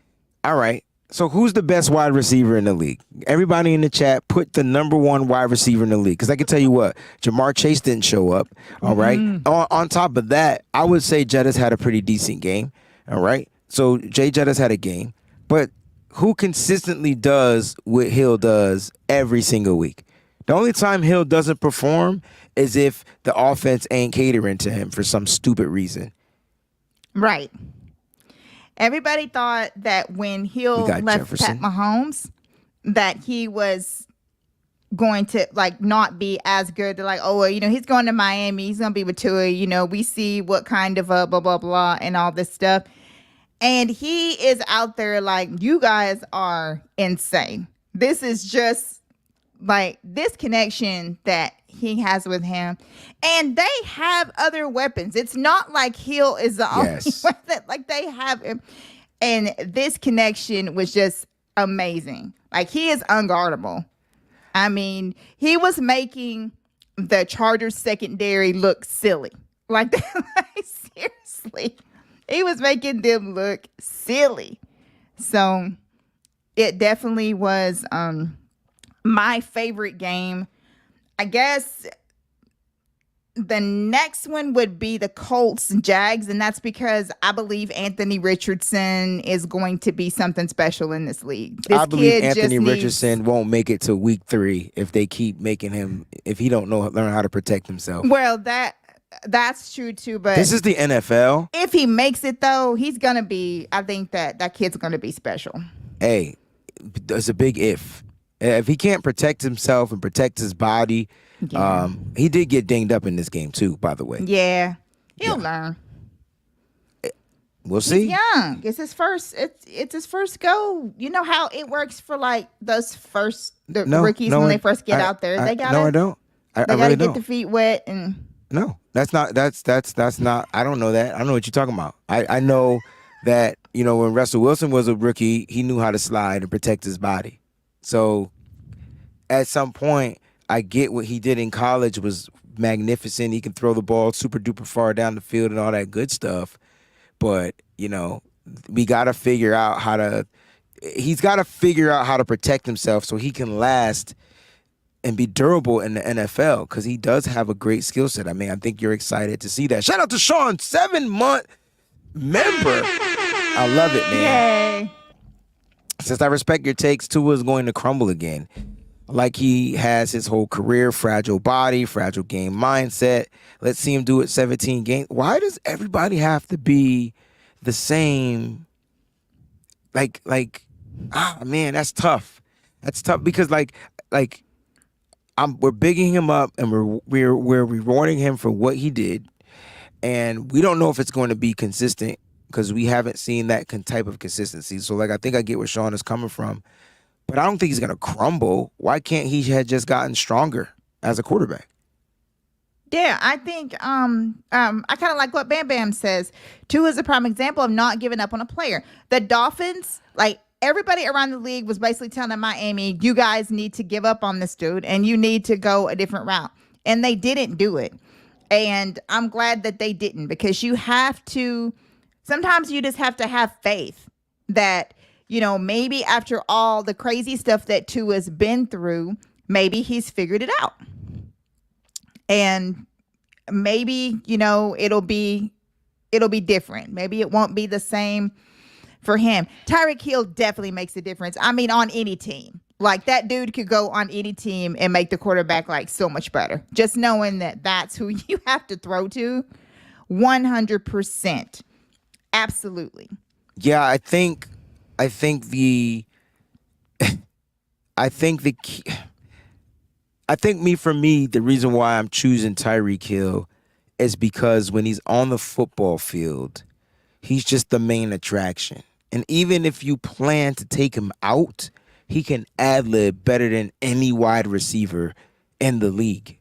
All right. So who's the best wide receiver in the league? Everybody in the chat, put the number 1 wide receiver in the league. Because I can tell you what, Jamar Chase didn't show up. All right. On top of that, I would say Jetta's had a pretty decent game. All right. So Jay Jetta's had a game. But who consistently does what Hill does every single week? The only time Hill doesn't perform is if the offense ain't catering to him for some stupid reason. Right. Everybody thought that when Hill left Jefferson. Pat Mahomes, that he was going to like not be as good. They're like, oh, well, he's going to Miami. He's going to be with Tua. We see what kind of blah, blah, blah, and all this stuff. And he is out there like, you guys are insane. This is just like this connection that he has with him. And they have other weapons. It's not like Hill is the only weapon. Like they have him. And this connection was just amazing. Like he is unguardable. I mean, he was making the Chargers secondary look silly. Like seriously. He was making them look silly. So it definitely was my favorite game. I guess the next one would be the Colts and Jags, and that's because I believe Anthony Richardson is going to be something special in this league. I believe Anthony Richardson won't make it to week 3 if they keep making him, if he don't learn how to protect himself. Well, that's true too, but this is the NFL. If he makes it though, he's gonna be. I think that kid's gonna be special. Hey, it's a big if. If he can't protect himself and protect his body. Yeah. He did get dinged up in this game too, by the way. Yeah, he'll learn. We'll see. He's young. It's his first. It's his first go. You know how it works for like those rookies when they first get out there. They gotta. No, I don't. They gotta get their feet wet and. No, that's not. That's not. I don't know that. I don't know what you're talking about. I know that when Russell Wilson was a rookie, he knew how to slide and protect his body. So at some point. I get what he did in college was magnificent. He can throw the ball super duper far down the field and all that good stuff. But, we got to figure out he's got to figure out how to protect himself so he can last and be durable in the NFL because he does have a great skill set. I mean, I think you're excited to see that. Shout out to Sean, 7-month member. I love it, man. Yay. Since I respect your takes, Tua is going to crumble again. Like he has his whole career, fragile body, fragile game mindset. Let's see him do it 17 games. Why does everybody have to be the same? Man, that's tough. That's tough because we're bigging him up and we're rewarding him for what he did, and we don't know if it's going to be consistent because we haven't seen that type of consistency. So I think I get where Sean is coming from. But I don't think he's going to crumble. Why can't he have just gotten stronger as a quarterback? Yeah, I think I kind of like what Bam Bam says. Tua is a prime example of not giving up on a player. The Dolphins, like everybody around the league was basically telling Miami, you guys need to give up on this dude and you need to go a different route. And they didn't do it. And I'm glad that they didn't because sometimes you just have to have faith that maybe after all the crazy stuff that Tua's been through, maybe he's figured it out. And maybe, it'll be different. Maybe it won't be the same for him. Tyreek Hill definitely makes a difference. I mean, on any team. Like that dude could go on any team and make the quarterback like so much better. Just knowing that that's who you have to throw to 100%. Absolutely. Yeah, I think the reason why I'm choosing Tyreek Hill is because when he's on the football field, he's just the main attraction. And even if you plan to take him out, he can ad-lib better than any wide receiver in the league.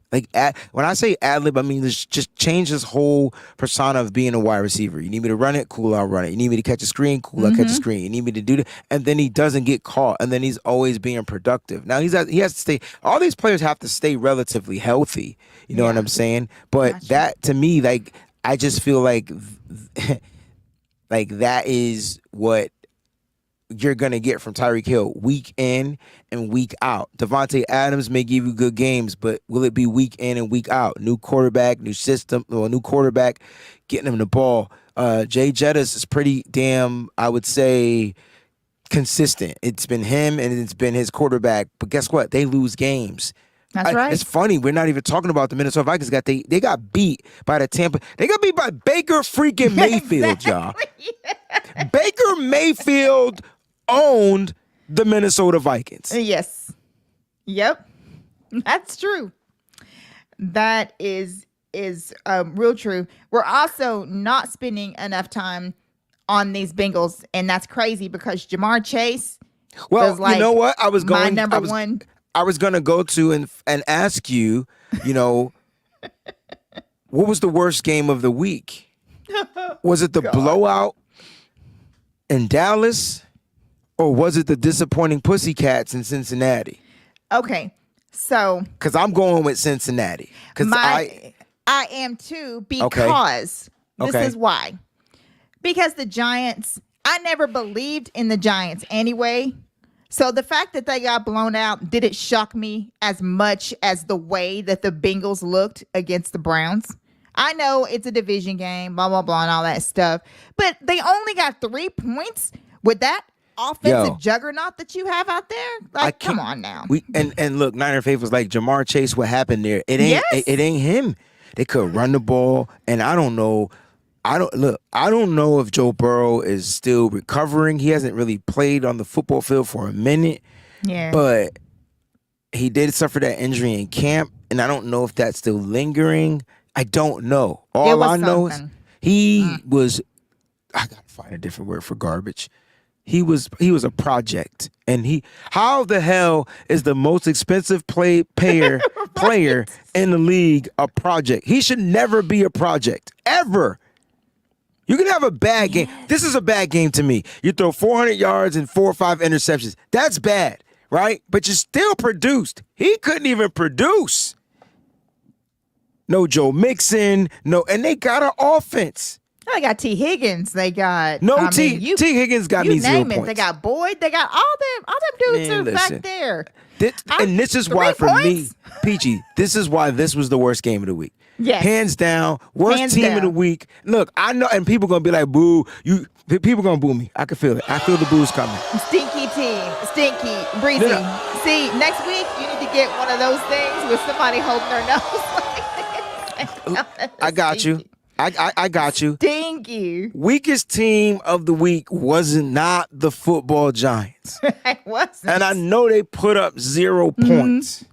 When I say ad-lib, I mean just change his whole persona of being a wide receiver. You need me to run it? Cool, I'll run it. You need me to catch a screen? Cool, I'll catch a screen. You need me to do that? And then he doesn't get caught, and then he's always being productive. Now, he has to stay. All these players have to stay relatively healthy. You know what I'm saying? But gotcha. That, to me, I just feel like that is what you're going to get from Tyreek Hill week in and week out. Devontae Adams may give you good games, but will it be week in and week out? New quarterback, new system, or new quarterback getting him the ball. Jay Jettis is pretty damn, I would say, consistent. It's been him and it's been his quarterback. But guess what? They lose games. That's right. It's funny. We're not even talking about the Minnesota Vikings. They got beat by the Tampa. They got beat by Baker freaking Mayfield, y'all. Baker Mayfield owned the Minnesota Vikings. Yes. Yep. That's true. That is real true. We're also not spending enough time on these Bengals, and that's crazy because Jamar Chase was like, you know what? I was going my number one. I was going to go to and ask you, what was the worst game of the week? Was it the blowout in Dallas, or was it the disappointing Pussycats in Cincinnati? Okay, so because I'm going with Cincinnati. Because I am too. Because this is why. Because the Giants, I never believed in the Giants anyway. So the fact that they got blown out didn't shock me as much as the way that the Bengals looked against the Browns. I know it's a division game, blah, blah, blah, and all that stuff. But they only got 3 points with that offensive juggernaut that you have out there. Like, come on now. And look, Niner Faith was like, Jamar Chase, what happened there? It ain't him. They could run the ball, and I don't know. I don't know if Joe Burrow is still recovering. He hasn't really played on the football field for a minute. Yeah. But he did suffer that injury in camp, and I don't know if that's still lingering. I don't know. All I know is he was, I gotta find a different word for garbage. He was a project. And how the hell is the most expensive player in the league a project? He should never be a project, ever. You can have a bad game. This is a bad game to me. You throw 400 yards and 4 or 5 interceptions. That's bad, right? But you still produced. He couldn't even produce. No Joe Mixon, and they got an offense. They got T. Higgins. They got T. Higgins got me 0 points. They got Boyd. They got all them dudes are back there. This is why for me, Peachy, this is why this was the worst game of the week. Yes. Hands down, worst team of the week. Look, I know, and people going to be like, boo. People going to boo me. I can feel it. I feel the boo's coming. Stinky team. Stinky. Breezy. No. See, next week, you need to get one of those things with somebody holding their nose. I got you. I got you. Stinky. Weakest team of the week was not the football Giants. It wasn't. And I know they put up 0 points.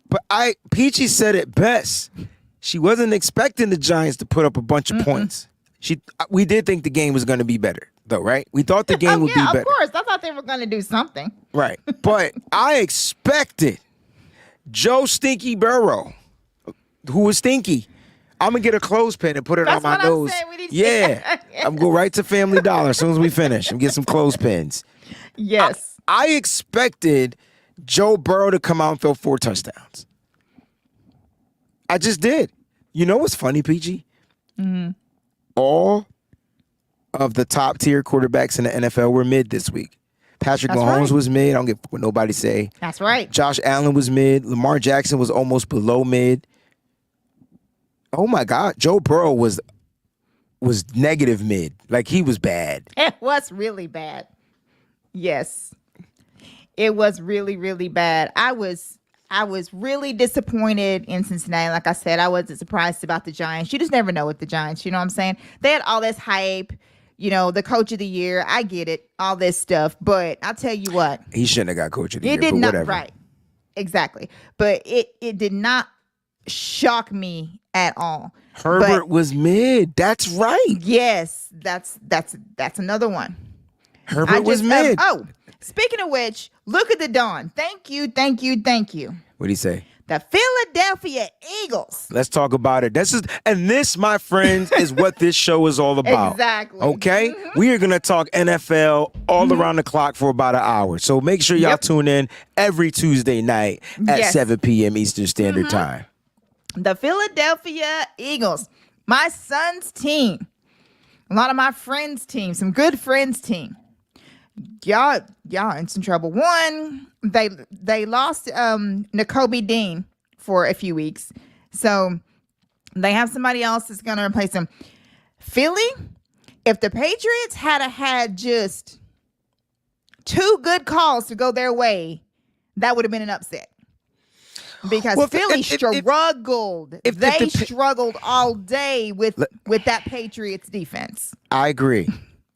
But Peachy said it best. She wasn't expecting the Giants to put up a bunch of points. We did think the game was going to be better, though, right? We thought the game would be better. Of course. I thought they were going to do something. Right. But I expected Joe Stinky Burrow, who was stinky. I'm going to get a clothespin and put it on my nose. I'm going right to Family Dollar as soon as we finish and get some clothespins. Yes. I expected Joe Burrow to come out and throw 4 touchdowns. I just did. You know what's funny, Peachy? All of the top tier quarterbacks in the NFL were mid this week. Patrick Mahomes was mid. I don't give what nobody say. That's right. Josh Allen was mid. Lamar Jackson was almost below mid. Oh my God, Joe Burrow was negative mid. Like, he was bad. It was really bad. Yes. It was really, really bad. I was really disappointed in Cincinnati. Like I said, I wasn't surprised about the Giants. You just never know with the Giants. You know what I'm saying? They had all this hype, the coach of the year. I get it, all this stuff. But I'll tell you what. He shouldn't have got coach of the year. It did but not, whatever. right. Exactly. But it did not shock me at all. Herbert was mid. That's right. Yes, that's another one. Herbert was mid. Speaking of which, look at the dawn. Thank you. What'd he say? The Philadelphia Eagles. Let's talk about it. This, my friends, is what this show is all about. Exactly. Okay? We are going to talk NFL all around the clock for about an hour. So make sure y'all tune in every Tuesday night at 7 p.m. Eastern Standard Time. The Philadelphia Eagles. My son's team. A lot of my friends' team. Some good friends' team. Y'all in some trouble. One, they lost Nakobe Dean for a few weeks. So they have somebody else that's going to replace him. Philly, if the Patriots had just 2 good calls to go their way, that would have been an upset. Because Philly struggled. They struggled all day with that Patriots defense. I agree.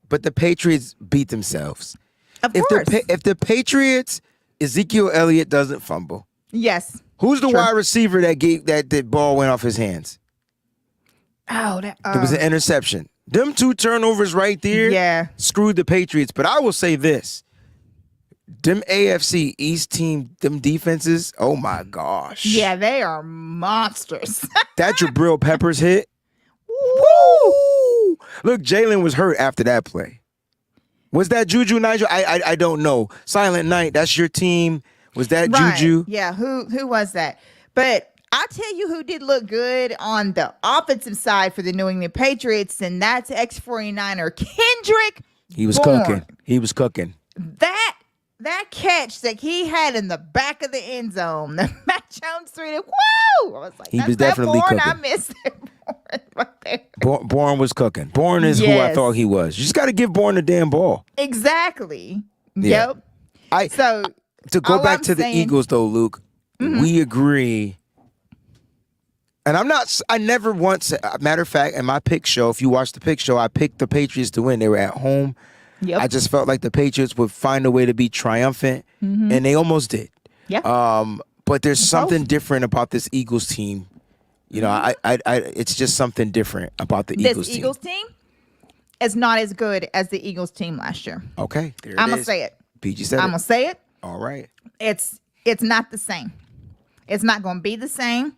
But the Patriots beat themselves. Of If course. if the Patriots, Ezekiel Elliott doesn't fumble, Yes. who's the True. wide receiver that gave that ball went off his hands? Oh, that It was an interception. Them 2 turnovers right there yeah. screwed the Patriots. But I will say this. Them AFC East team, them defenses, oh my gosh. Yeah, they are monsters. That Jabril Peppers hit. Woo! Woo! Look, Jalen was hurt after that play. Was that Juju Nigel? I don't know. Silent Night, that's your team. Was that Right. Juju? Yeah, who was that? But I'll tell you who did look good on the offensive side for the New England Patriots, and that's ex-49er Kendrick He was Bourne. cooking. He was cooking. That catch that he had in the back of the end zone, the Matt Jones 3, woo! I was like, He was definitely Bourne. I cooking. missed it. Bourne right there. Bourne was cooking. Bourne is who I Yes. thought he was. You just got to give Bourne the damn ball. Exactly. Yeah. Yep. So To go all back I'm to the saying- Eagles, though, Luke, we agree. And I never once, matter of fact, in my pick show, if you watch the pick show, I picked the Patriots to win. They were at home. Yep. I just felt like the Patriots would find a way to be triumphant, and they almost did. Yeah. But there's something different about this Eagles team. You know, it's just something different about the Eagles This team. Eagles team is not as good as the Eagles team last year. Okay, there it I'm gonna is. say it. PG said I'm it. gonna say it. All right. It's not the same. It's not gonna be the same.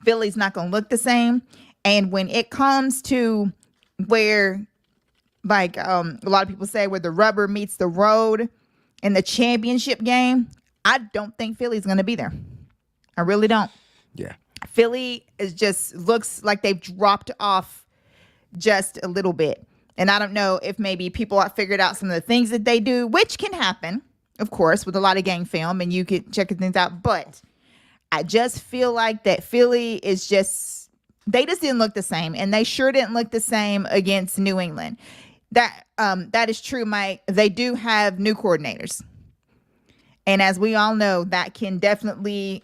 Philly's not gonna look the same. And when it comes to where, like a lot of people say, where the rubber meets the road in the championship game, I don't think Philly's gonna be there. I really don't. Yeah. Philly is just looks like they've dropped off just a little bit. And I don't know if maybe people have figured out some of the things that they do, which can happen, of course, with a lot of game film, and you can check things out. But I just feel like that Philly is they just didn't look the same, and they sure didn't look the same against New England. That is true, Mike. They do have new coordinators. And as we all know, that can definitely,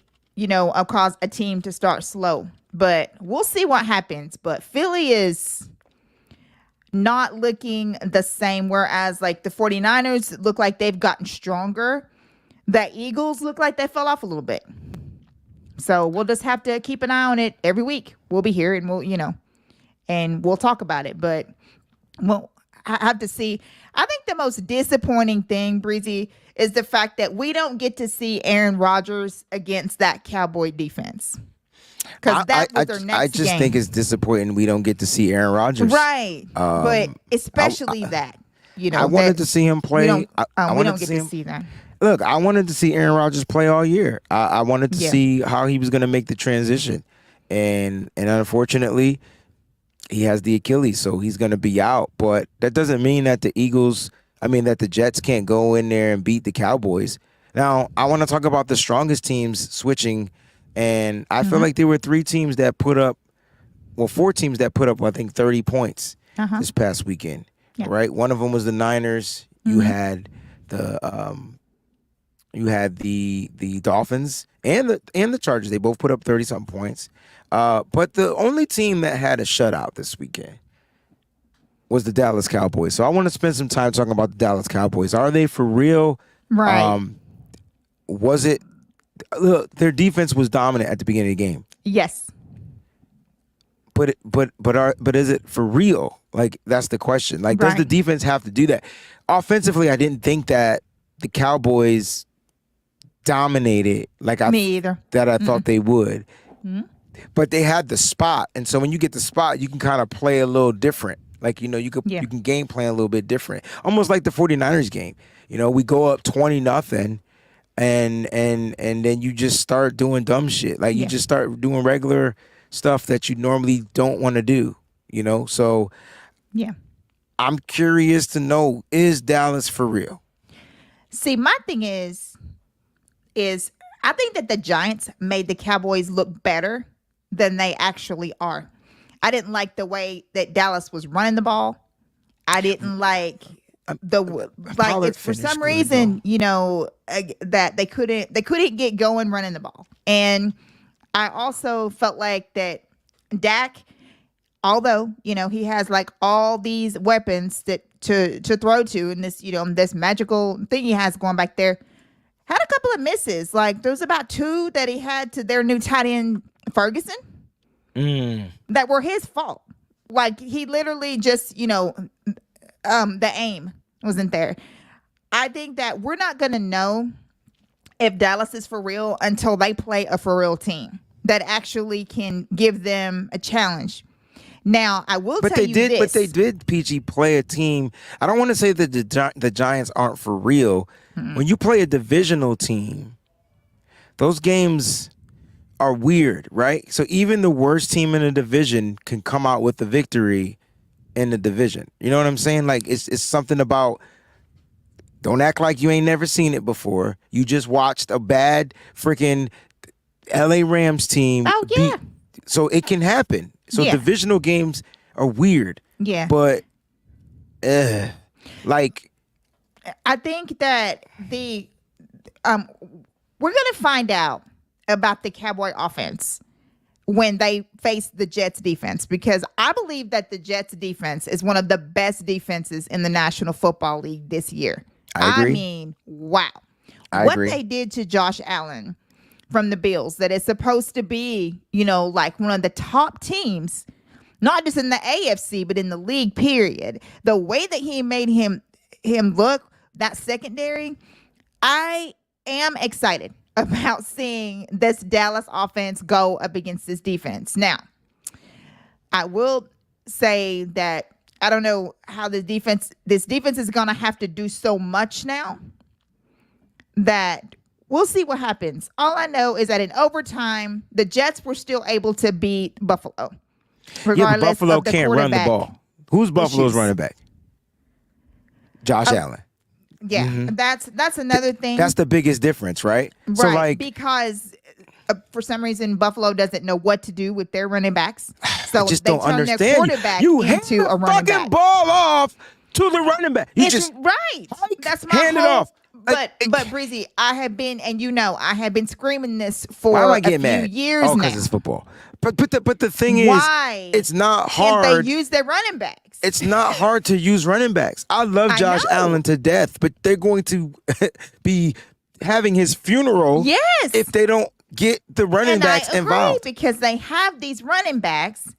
cause a team to start slow. But we'll see what happens. But Philly is not looking the same, whereas like the 49ers look like they've gotten stronger. The Eagles look like they fell off a little bit. So we'll just have to keep an eye on it every week. We'll be here and we'll talk about it. But well, I have to see. I think the most disappointing thing, Breezie, is the fact that we don't get to see Aaron Rodgers against that Cowboy defense. Because that was their next I just game. think it's disappointing we don't get to see Aaron Rodgers. Right. But especially that. I wanted to see him play. We don't, I we wanted don't to get see to him. see that. Look, I wanted to see Aaron Rodgers play all year. I wanted to Yeah. see how he was going to make the transition, and unfortunately, he has the Achilles, so he's going to be out. But that doesn't mean that that the Jets can't go in there and beat the Cowboys. Now, I want to talk about the strongest teams switching, and I feel like there were 4 teams that put up, I think, 30 points this past weekend. Yeah. Right? One of them was the Niners. You had the Dolphins and the Chargers. They both put up 30-something points. But the only team that had a shutout this weekend was the Dallas Cowboys. So I want to spend some time talking about the Dallas Cowboys. Are they for real? Right. Was it? Look, their defense was dominant at the beginning of the game. Yes. But is it for real? Like, that's the question. Like, does Right. the defense have to do that? Offensively, I didn't think that the Cowboys dominated like Me either. I thought they would. But they had the spot, and so when you get the spot, you can kind of play a little different. Like, you can game plan a little bit different. Almost like the 49ers game. We go up 20-0 and then you just start doing dumb shit. Like, you just start doing regular stuff that you normally don't want to do, So Yeah. I'm curious to know, is Dallas for real? See, my thing is I think that the Giants made the Cowboys look better than they actually are. I didn't like the way that Dallas was running the ball. I didn't like it's for some reason, that they couldn't get going running the ball. And I also felt like that Dak, although, he has like all these weapons that to throw to, and this this magical thing he has going back there. Had a couple of misses. Like there was about 2 that he had to their new tight end Ferguson that were his fault. Like he literally just the aim wasn't there. I think that we're not gonna know if Dallas is for real until they play a for real team that actually can give them a challenge. Now, I will tell you this. But they did, PG, play a team. I don't want to say that the Giants aren't for real. When you play a divisional team, those games are weird, right? So even the worst team in a division can come out with a victory in the division. You know what I'm saying? Like it's something about, don't act like you ain't never seen it before. You just watched a bad freaking LA Rams team. Oh, yeah. So it can happen. So divisional games are weird. Yeah. But like I think that we're gonna find out about the Cowboy offense when they face the Jets defense, because I believe that the Jets defense is one of the best defenses in the National Football League this year. I agree. I mean, wow. I what agree. they did to Josh Allen from the Bills, that is supposed to be, like one of the top teams, not just in the AFC, but in the league, period. The way that he made him look, that secondary, I am excited about seeing this Dallas offense go up against this defense. Now, I will say that I don't know how this defense is going to have to do so much now that we'll see what happens. All I know is that in overtime, the Jets were still able to beat Buffalo. But Buffalo can't run the ball. Who's Buffalo's running back? Josh Allen. Yeah, that's another thing. That's the biggest difference, right? Right, So like, because for some reason Buffalo doesn't know what to do with their running backs, so I just they don't turn understand their quarterback you hand into the a running fucking back. ball off to the running back. You It's just right. That's my hand it whole, off. But Breezie, I have been, and I have been screaming this for why am I a getting few mad? years now. Because it's football. But the thing is, Why it's not can't hard. they use their running backs? It's not hard to use running backs. I love Josh know. Allen to death, but they're going to be having his funeral Yes. if they don't get the running backs I agree, involved. because they have these running backs,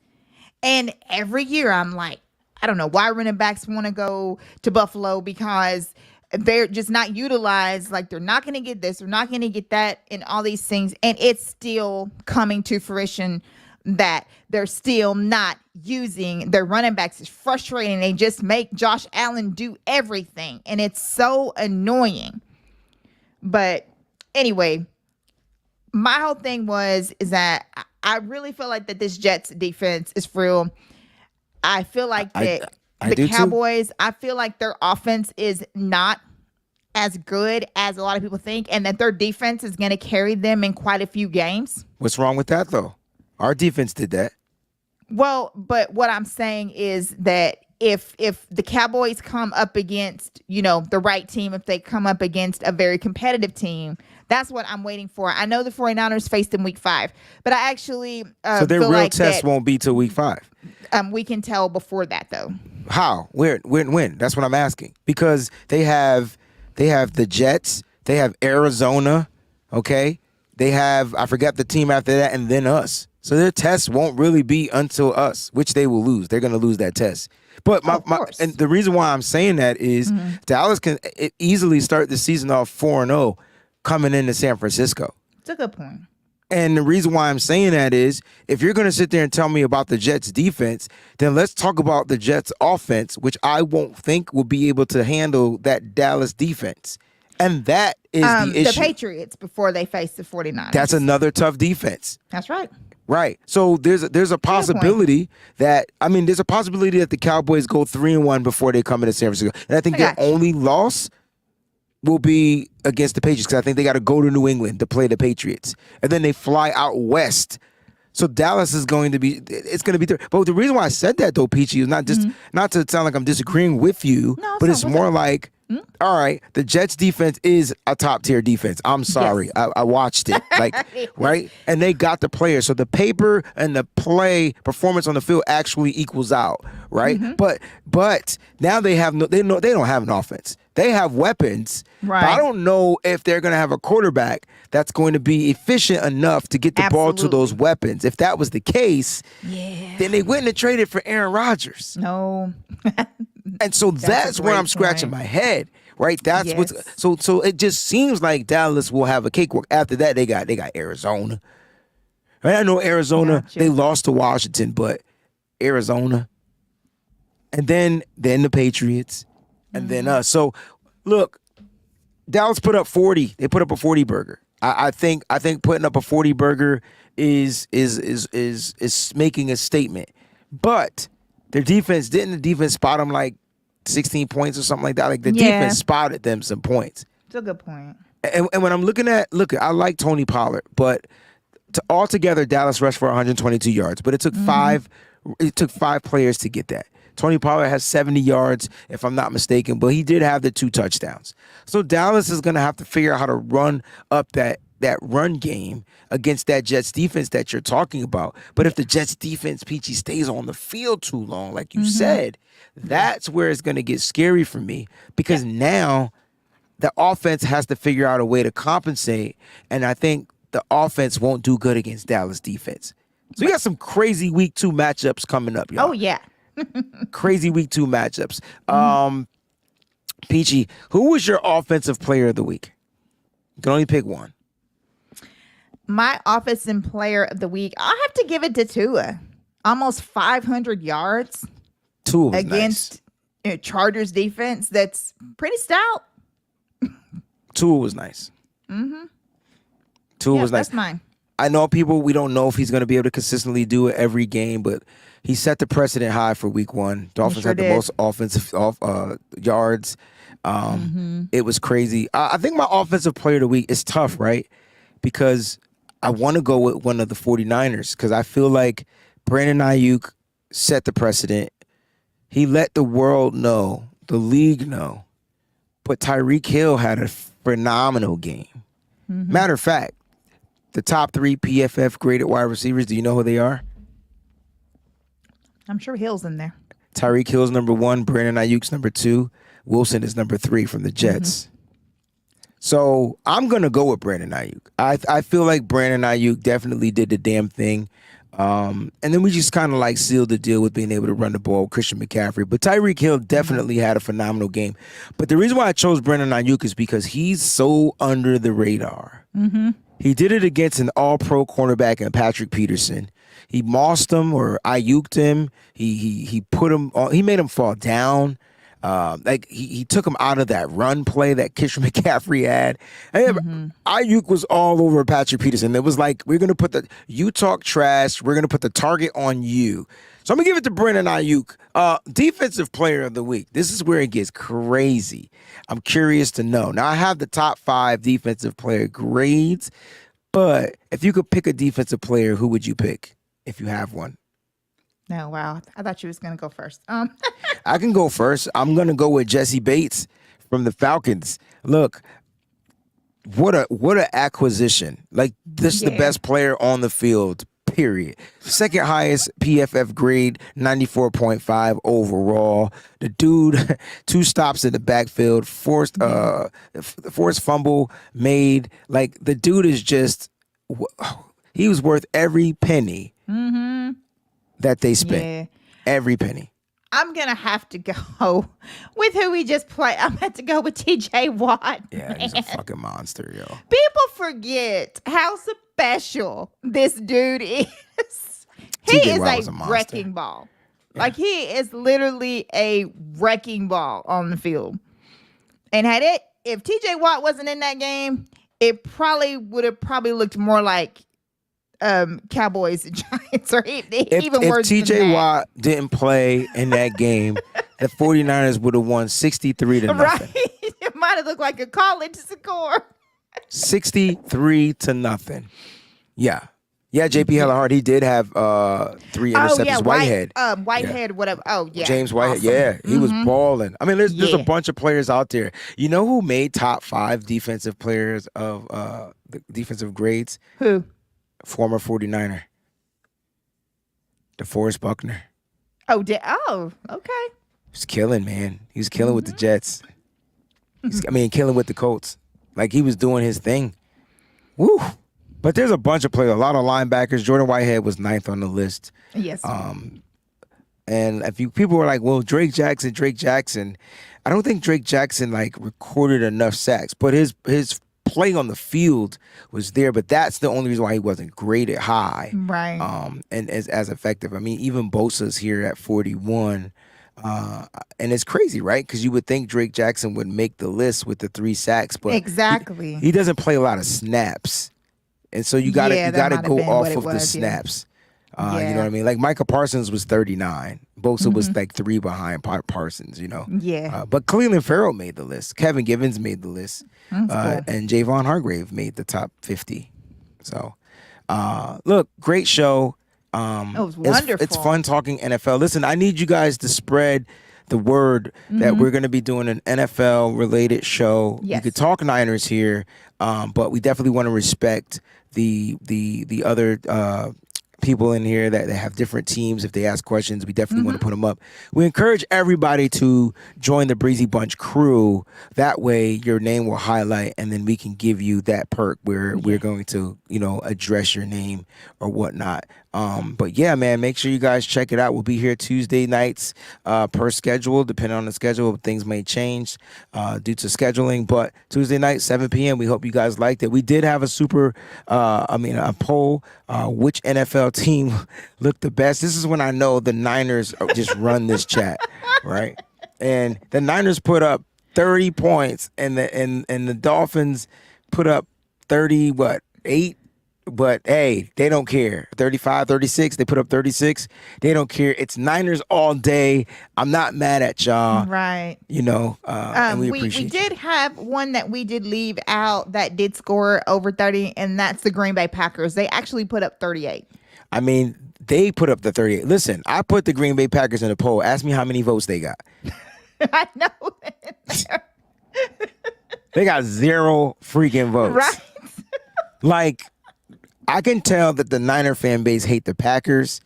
and every year I'm like, I don't know why running backs want to go to Buffalo, because they're just not utilized. Like they're not going to get this, they're not going to get that, and all these things. And it's still coming to fruition that they're still not using their running backs. It's frustrating. They just make Josh Allen do everything, and it's so annoying. But anyway, my whole thing is that I really feel like that this Jets defense is for real. I feel like that the Cowboys, I feel like their offense is not as good as a lot of people think, and that their defense is going to carry them in quite a few games. What's wrong with that, though? Our defense did that. Well, but what I'm saying is that if the Cowboys come up against, the right team, if they come up against a very competitive team, that's what I'm waiting for. I know the 49ers faced in week 5, but I actually so their feel real like test won't be till week 5. We can tell before that, though. How? Where? When? That's what I'm asking. Because they have the Jets, they have Arizona, okay? They have, I forgot the team after that, and then us. So their test won't really be until us, which they will lose. They're going to lose that test. But and the reason why I'm saying that is Dallas can easily start the season off 4-0 coming into San Francisco. It's a good point. And the reason why I'm saying that is, if you're going to sit there and tell me about the Jets defense, then let's talk about the Jets offense, which I won't think will be able to handle that Dallas defense. And that is the issue. The Patriots before they face the 49ers. That's another tough defense. That's right. Right. So there's a possibility that the Cowboys go 3-1 before they come into San Francisco. And I think their only loss will be against the Patriots, because I think they got to go to New England to play the Patriots. And then they fly out west. So Dallas is going to be, it's going to be, but the reason why I said that though, Peachy, is not to sound like I'm disagreeing with you, but it's more like All right, the Jets defense is a top tier defense. I'm sorry. Yes. I watched it. Like, right? And they got the players. So the paper and the play performance on the field actually equals out, right? But now they don't have an offense. They have weapons. Right. But I don't know if they're going to have a quarterback that's going to be efficient enough to get the ball to those weapons. If that was the case, then they wouldn't have traded for Aaron Rodgers. No. And so that's where I'm scratching my head, right? That's what's so it just seems like Dallas will have a cakewalk. After that, they got Arizona. Right? I know Arizona, they lost to Washington, but Arizona. And then the Patriots. And then us. So look, Dallas put up 40. They put up a 40 burger. I think putting up a 40 burger is making a statement. But their defense, didn't the defense spot them like 16 points or something like that? Like the defense spotted them some points. It's a good point. And when I'm looking at, I like Tony Pollard, but altogether Dallas rushed for 122 yards. But it took five players to get that. Tony Pollard has 70 yards, if I'm not mistaken, but he did have the 2 touchdowns. So Dallas is going to have to figure out how to run up that run game against that Jets defense that you're talking about. But if the Jets defense, Peachy, stays on the field too long, like you said, that's where it's going to get scary for me, because now the offense has to figure out a way to compensate, and I think the offense won't do good against Dallas defense. So you got some crazy week 2 matchups coming up, y'all. Oh, yeah. Crazy week 2 matchups. Peachy, who was your offensive player of the week? You can only pick one. My offensive player of the week, I'll have to give it to Tua. Almost 500 yards against Chargers defense that's pretty stout. Tua was nice. Tua was nice. That's mine. I know we don't know if he's going to be able to consistently do it every game, but he set the precedent high for week 1. Dolphins had the most offensive yards. It was crazy. I think my offensive player of the week is tough, right? Because I want to go with one of the 49ers, because I feel like Brandon Ayuk set the precedent. He let the world know, the league know. But Tyreek Hill had a phenomenal game. Matter of fact, the top 3 PFF graded wide receivers, do you know who they are? I'm sure Hill's in there. Tyreek Hill's number 1, Brandon Ayuk's number 2, Wilson is number 3 from the Jets. So I'm going to go with Brandon Ayuk. I feel like Brandon Ayuk definitely did the damn thing. And then we just kind of like sealed the deal with being able to run the ball with Christian McCaffrey. But Tyreek Hill definitely had a phenomenal game. But the reason why I chose Brandon Ayuk is because he's so under the radar. He did it against an all-pro cornerback in Patrick Peterson. He mossed him or Ayuked him. He put him on, he made him fall down. He took him out of that run play that Christian McCaffrey had. And Ayuk was all over Patrick Peterson. It was like, we're going to put you talk trash, we're going to put the target on you. So I'm going to give it to Brandon Ayuk. Defensive player of the week. This is where it gets crazy. I'm curious to know. Now, I have the top 5 defensive player grades, but if you could pick a defensive player, who would you pick if you have one? No, wow. I thought you was going to go first. I can go first. I'm going to go with Jesse Bates from the Falcons. Look, what a acquisition. Like, this is the best player on the field, period. Second highest PFF grade, 94.5 overall. The dude, 2 stops in the backfield, forced fumble made. Like, the dude is just, he was worth every penny that they spent. Every penny. I'm going to have to go with who we just played. I'm going to have to go with TJ Watt. Yeah, he's a fucking monster, yo. People forget how special this dude is. He TJ is Watt was a a monster. wrecking ball. Yeah. Like, he is literally a wrecking ball on the field. And if TJ Watt wasn't in that game, it would have looked more like Cowboys and Giants, or even worse than TJ Watt didn't play in that game, the 49ers would have won 63-0. Right. It might have looked like a college score. 63-0. Yeah. Yeah, JP Hellahard, he did have 3 interceptions. Oh yeah, Whitehead. Whitehead, whatever. Oh yeah, James Whitehead, awesome. yeah, he was balling. I mean, there's a Yeah. bunch of players out there. You know who made top 5 defensive players of the defensive grades? Who? Former 49er, DeForest Buckner. Oh, okay. He's killing, man. He was killing with the Jets. Killing with the Colts. Like, he was doing his thing. Woo! But there's a bunch of players, a lot of linebackers. Jordan Whitehead was 9th on the list. Yes. And people were like, well, Drake Jackson. I don't think Drake Jackson like recorded enough sacks, but his play on the field was there. But that's the only reason why he wasn't graded high. Right. And as effective. I mean, even Bosa's here at 41. And it's crazy, right? Because you would think Drake Jackson would make the list with the 3 sacks, but exactly. he doesn't play a lot of snaps. And so you gotta go off of the snaps. You know what I mean? Like Micah Parsons was 39. Bosa was like 3 behind Parsons, you know? Yeah. But Cleveland Farrell made the list. Kevin Givens made the list. Cool. And Javon Hargrave made the top 50. So, look, great show. It was wonderful. It's fun talking NFL. Listen, I need you guys to spread the word that we're going to be doing an NFL-related show. Yes. You could talk Niners here, but we definitely want to respect the other people in here that have different teams. If they ask questions, we definitely want to put them up. We encourage everybody to join the Breezy Bunch crew. That way your name will highlight, and then we can give you that perk where we're going to, address your name or whatnot. But yeah, man, make sure you guys check it out. We'll be here Tuesday nights per schedule. Depending on the schedule, things may change due to scheduling. But Tuesday night, 7 p.m. We hope you guys liked it. We did have a poll. Which NFL team looked the best? This is when I know the Niners just run this chat, right? And the Niners put up 30 points, and the Dolphins put up 8. But, hey, they don't care. 35, 36, they put up 36. They don't care. It's Niners all day. I'm not mad at y'all. Right. And we appreciate we did have one that we did leave out that did score over 30, and that's the Green Bay Packers. They actually put up 38. I mean, they put up the 38. Listen, I put the Green Bay Packers in a poll. Ask me how many votes they got. I know. They got 0 freaking votes. Right. Like, I can tell that the Niner fan base hate the Packers,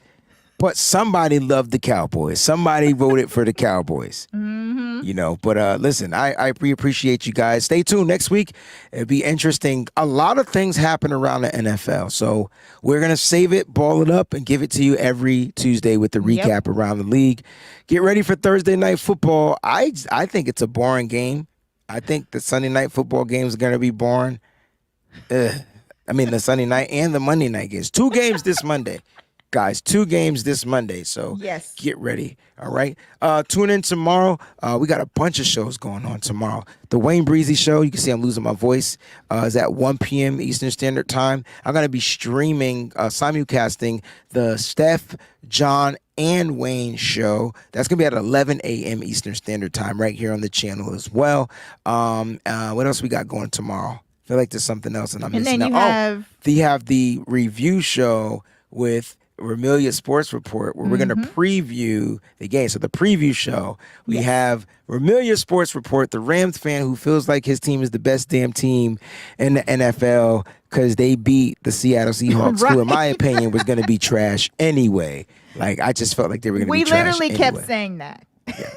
but somebody loved the Cowboys. Somebody voted for the Cowboys. But listen, we appreciate you guys. Stay tuned next week. It'll be interesting. A lot of things happen around the NFL, so we're gonna save it, ball it up, and give it to you every Tuesday with the recap around the league. Get ready for Thursday night football. I think it's a boring game. I think the Sunday night football game is gonna be boring. The Sunday night and the Monday night games. 2 games this Monday. Guys, 2 games this Monday. So yes, get ready. All right. Tune in tomorrow. We got a bunch of shows going on tomorrow. The WayneBreezie show, you can see I'm losing my voice, is at 1 p.m. Eastern Standard Time. I'm going to be streaming, simulcasting the Steph, John, and Wayne show. That's going to be at 11 a.m. Eastern Standard Time right here on the channel as well. What else we got going tomorrow? I feel like there's something else and I'm missing out. They have the review show with Remilia Sports Report where we're going to preview the game. So the preview show, we have Remilia Sports Report, the Rams fan who feels like his team is the best damn team in the NFL because they beat the Seattle Seahawks, who in my opinion was going to be trash anyway. Like, I just felt like they were going to be trash anyway. We literally kept saying that. Yeah.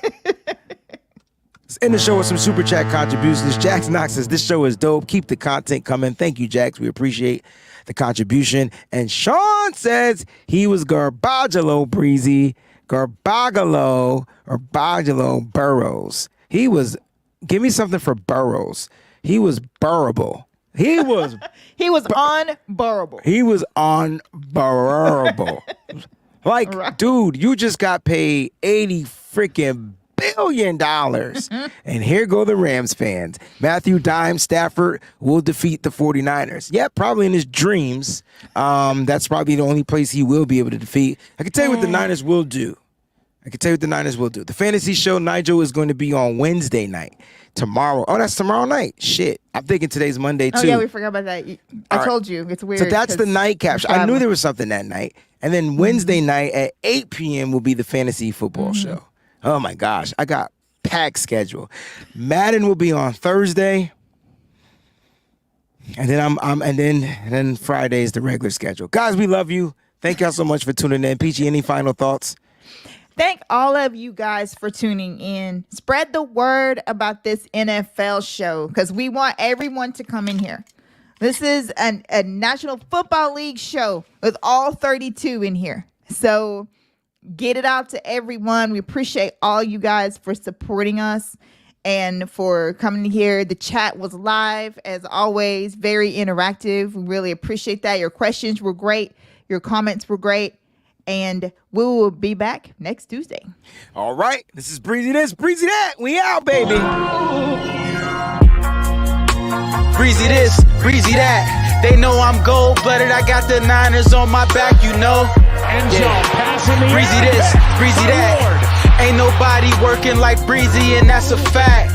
Let's end the show with some super chat contributions. Jax Knox says, this show is dope. Keep the content coming. Thank you, Jax. We appreciate the contribution. And Sean says he was Garbagelo Breezy. Garbagelo Burrows. He was, give me something for Burrows. He was burrable. He was unburrable. He was unburrable. Like, dude, you just got paid $80 billion. And here go the Rams fans. Matthew Dime Stafford will defeat the 49ers. Yeah, probably in his dreams. That's probably the only place he will be able to defeat. I can tell you what the Niners will do. I can tell you what the Niners will do. The fantasy show, Nigel, is going to be on Wednesday night. Tomorrow. Oh, that's tomorrow night. Shit. I'm thinking today's Monday, too. Oh, yeah, we forgot about that. I told you. It's weird. So that's the nightcap. I knew there was something that night. And then Wednesday night at 8 p.m. will be the fantasy football show. Oh, my gosh. I got packed schedule. Madden will be on Thursday. And then and then Friday is the regular schedule. Guys, we love you. Thank y'all so much for tuning in. Peachy, any final thoughts? Thank all of you guys for tuning in. Spread the word about this NFL show because we want everyone to come in here. This is a National Football League show with all 32 in here. So get it out to everyone. We appreciate all you guys for supporting us and for coming here. The chat was live, as always, very interactive. We really appreciate that. Your questions were great. Your comments were great. And we will be back next Tuesday. All right. This is Breezie this, Breezie that. We out, baby. Breezie this, Breezie that. They know I'm gold-blooded. I got the Niners on my back, you know. Breezie this, Breezie that. Ain't nobody working like Breezie, and that's a fact.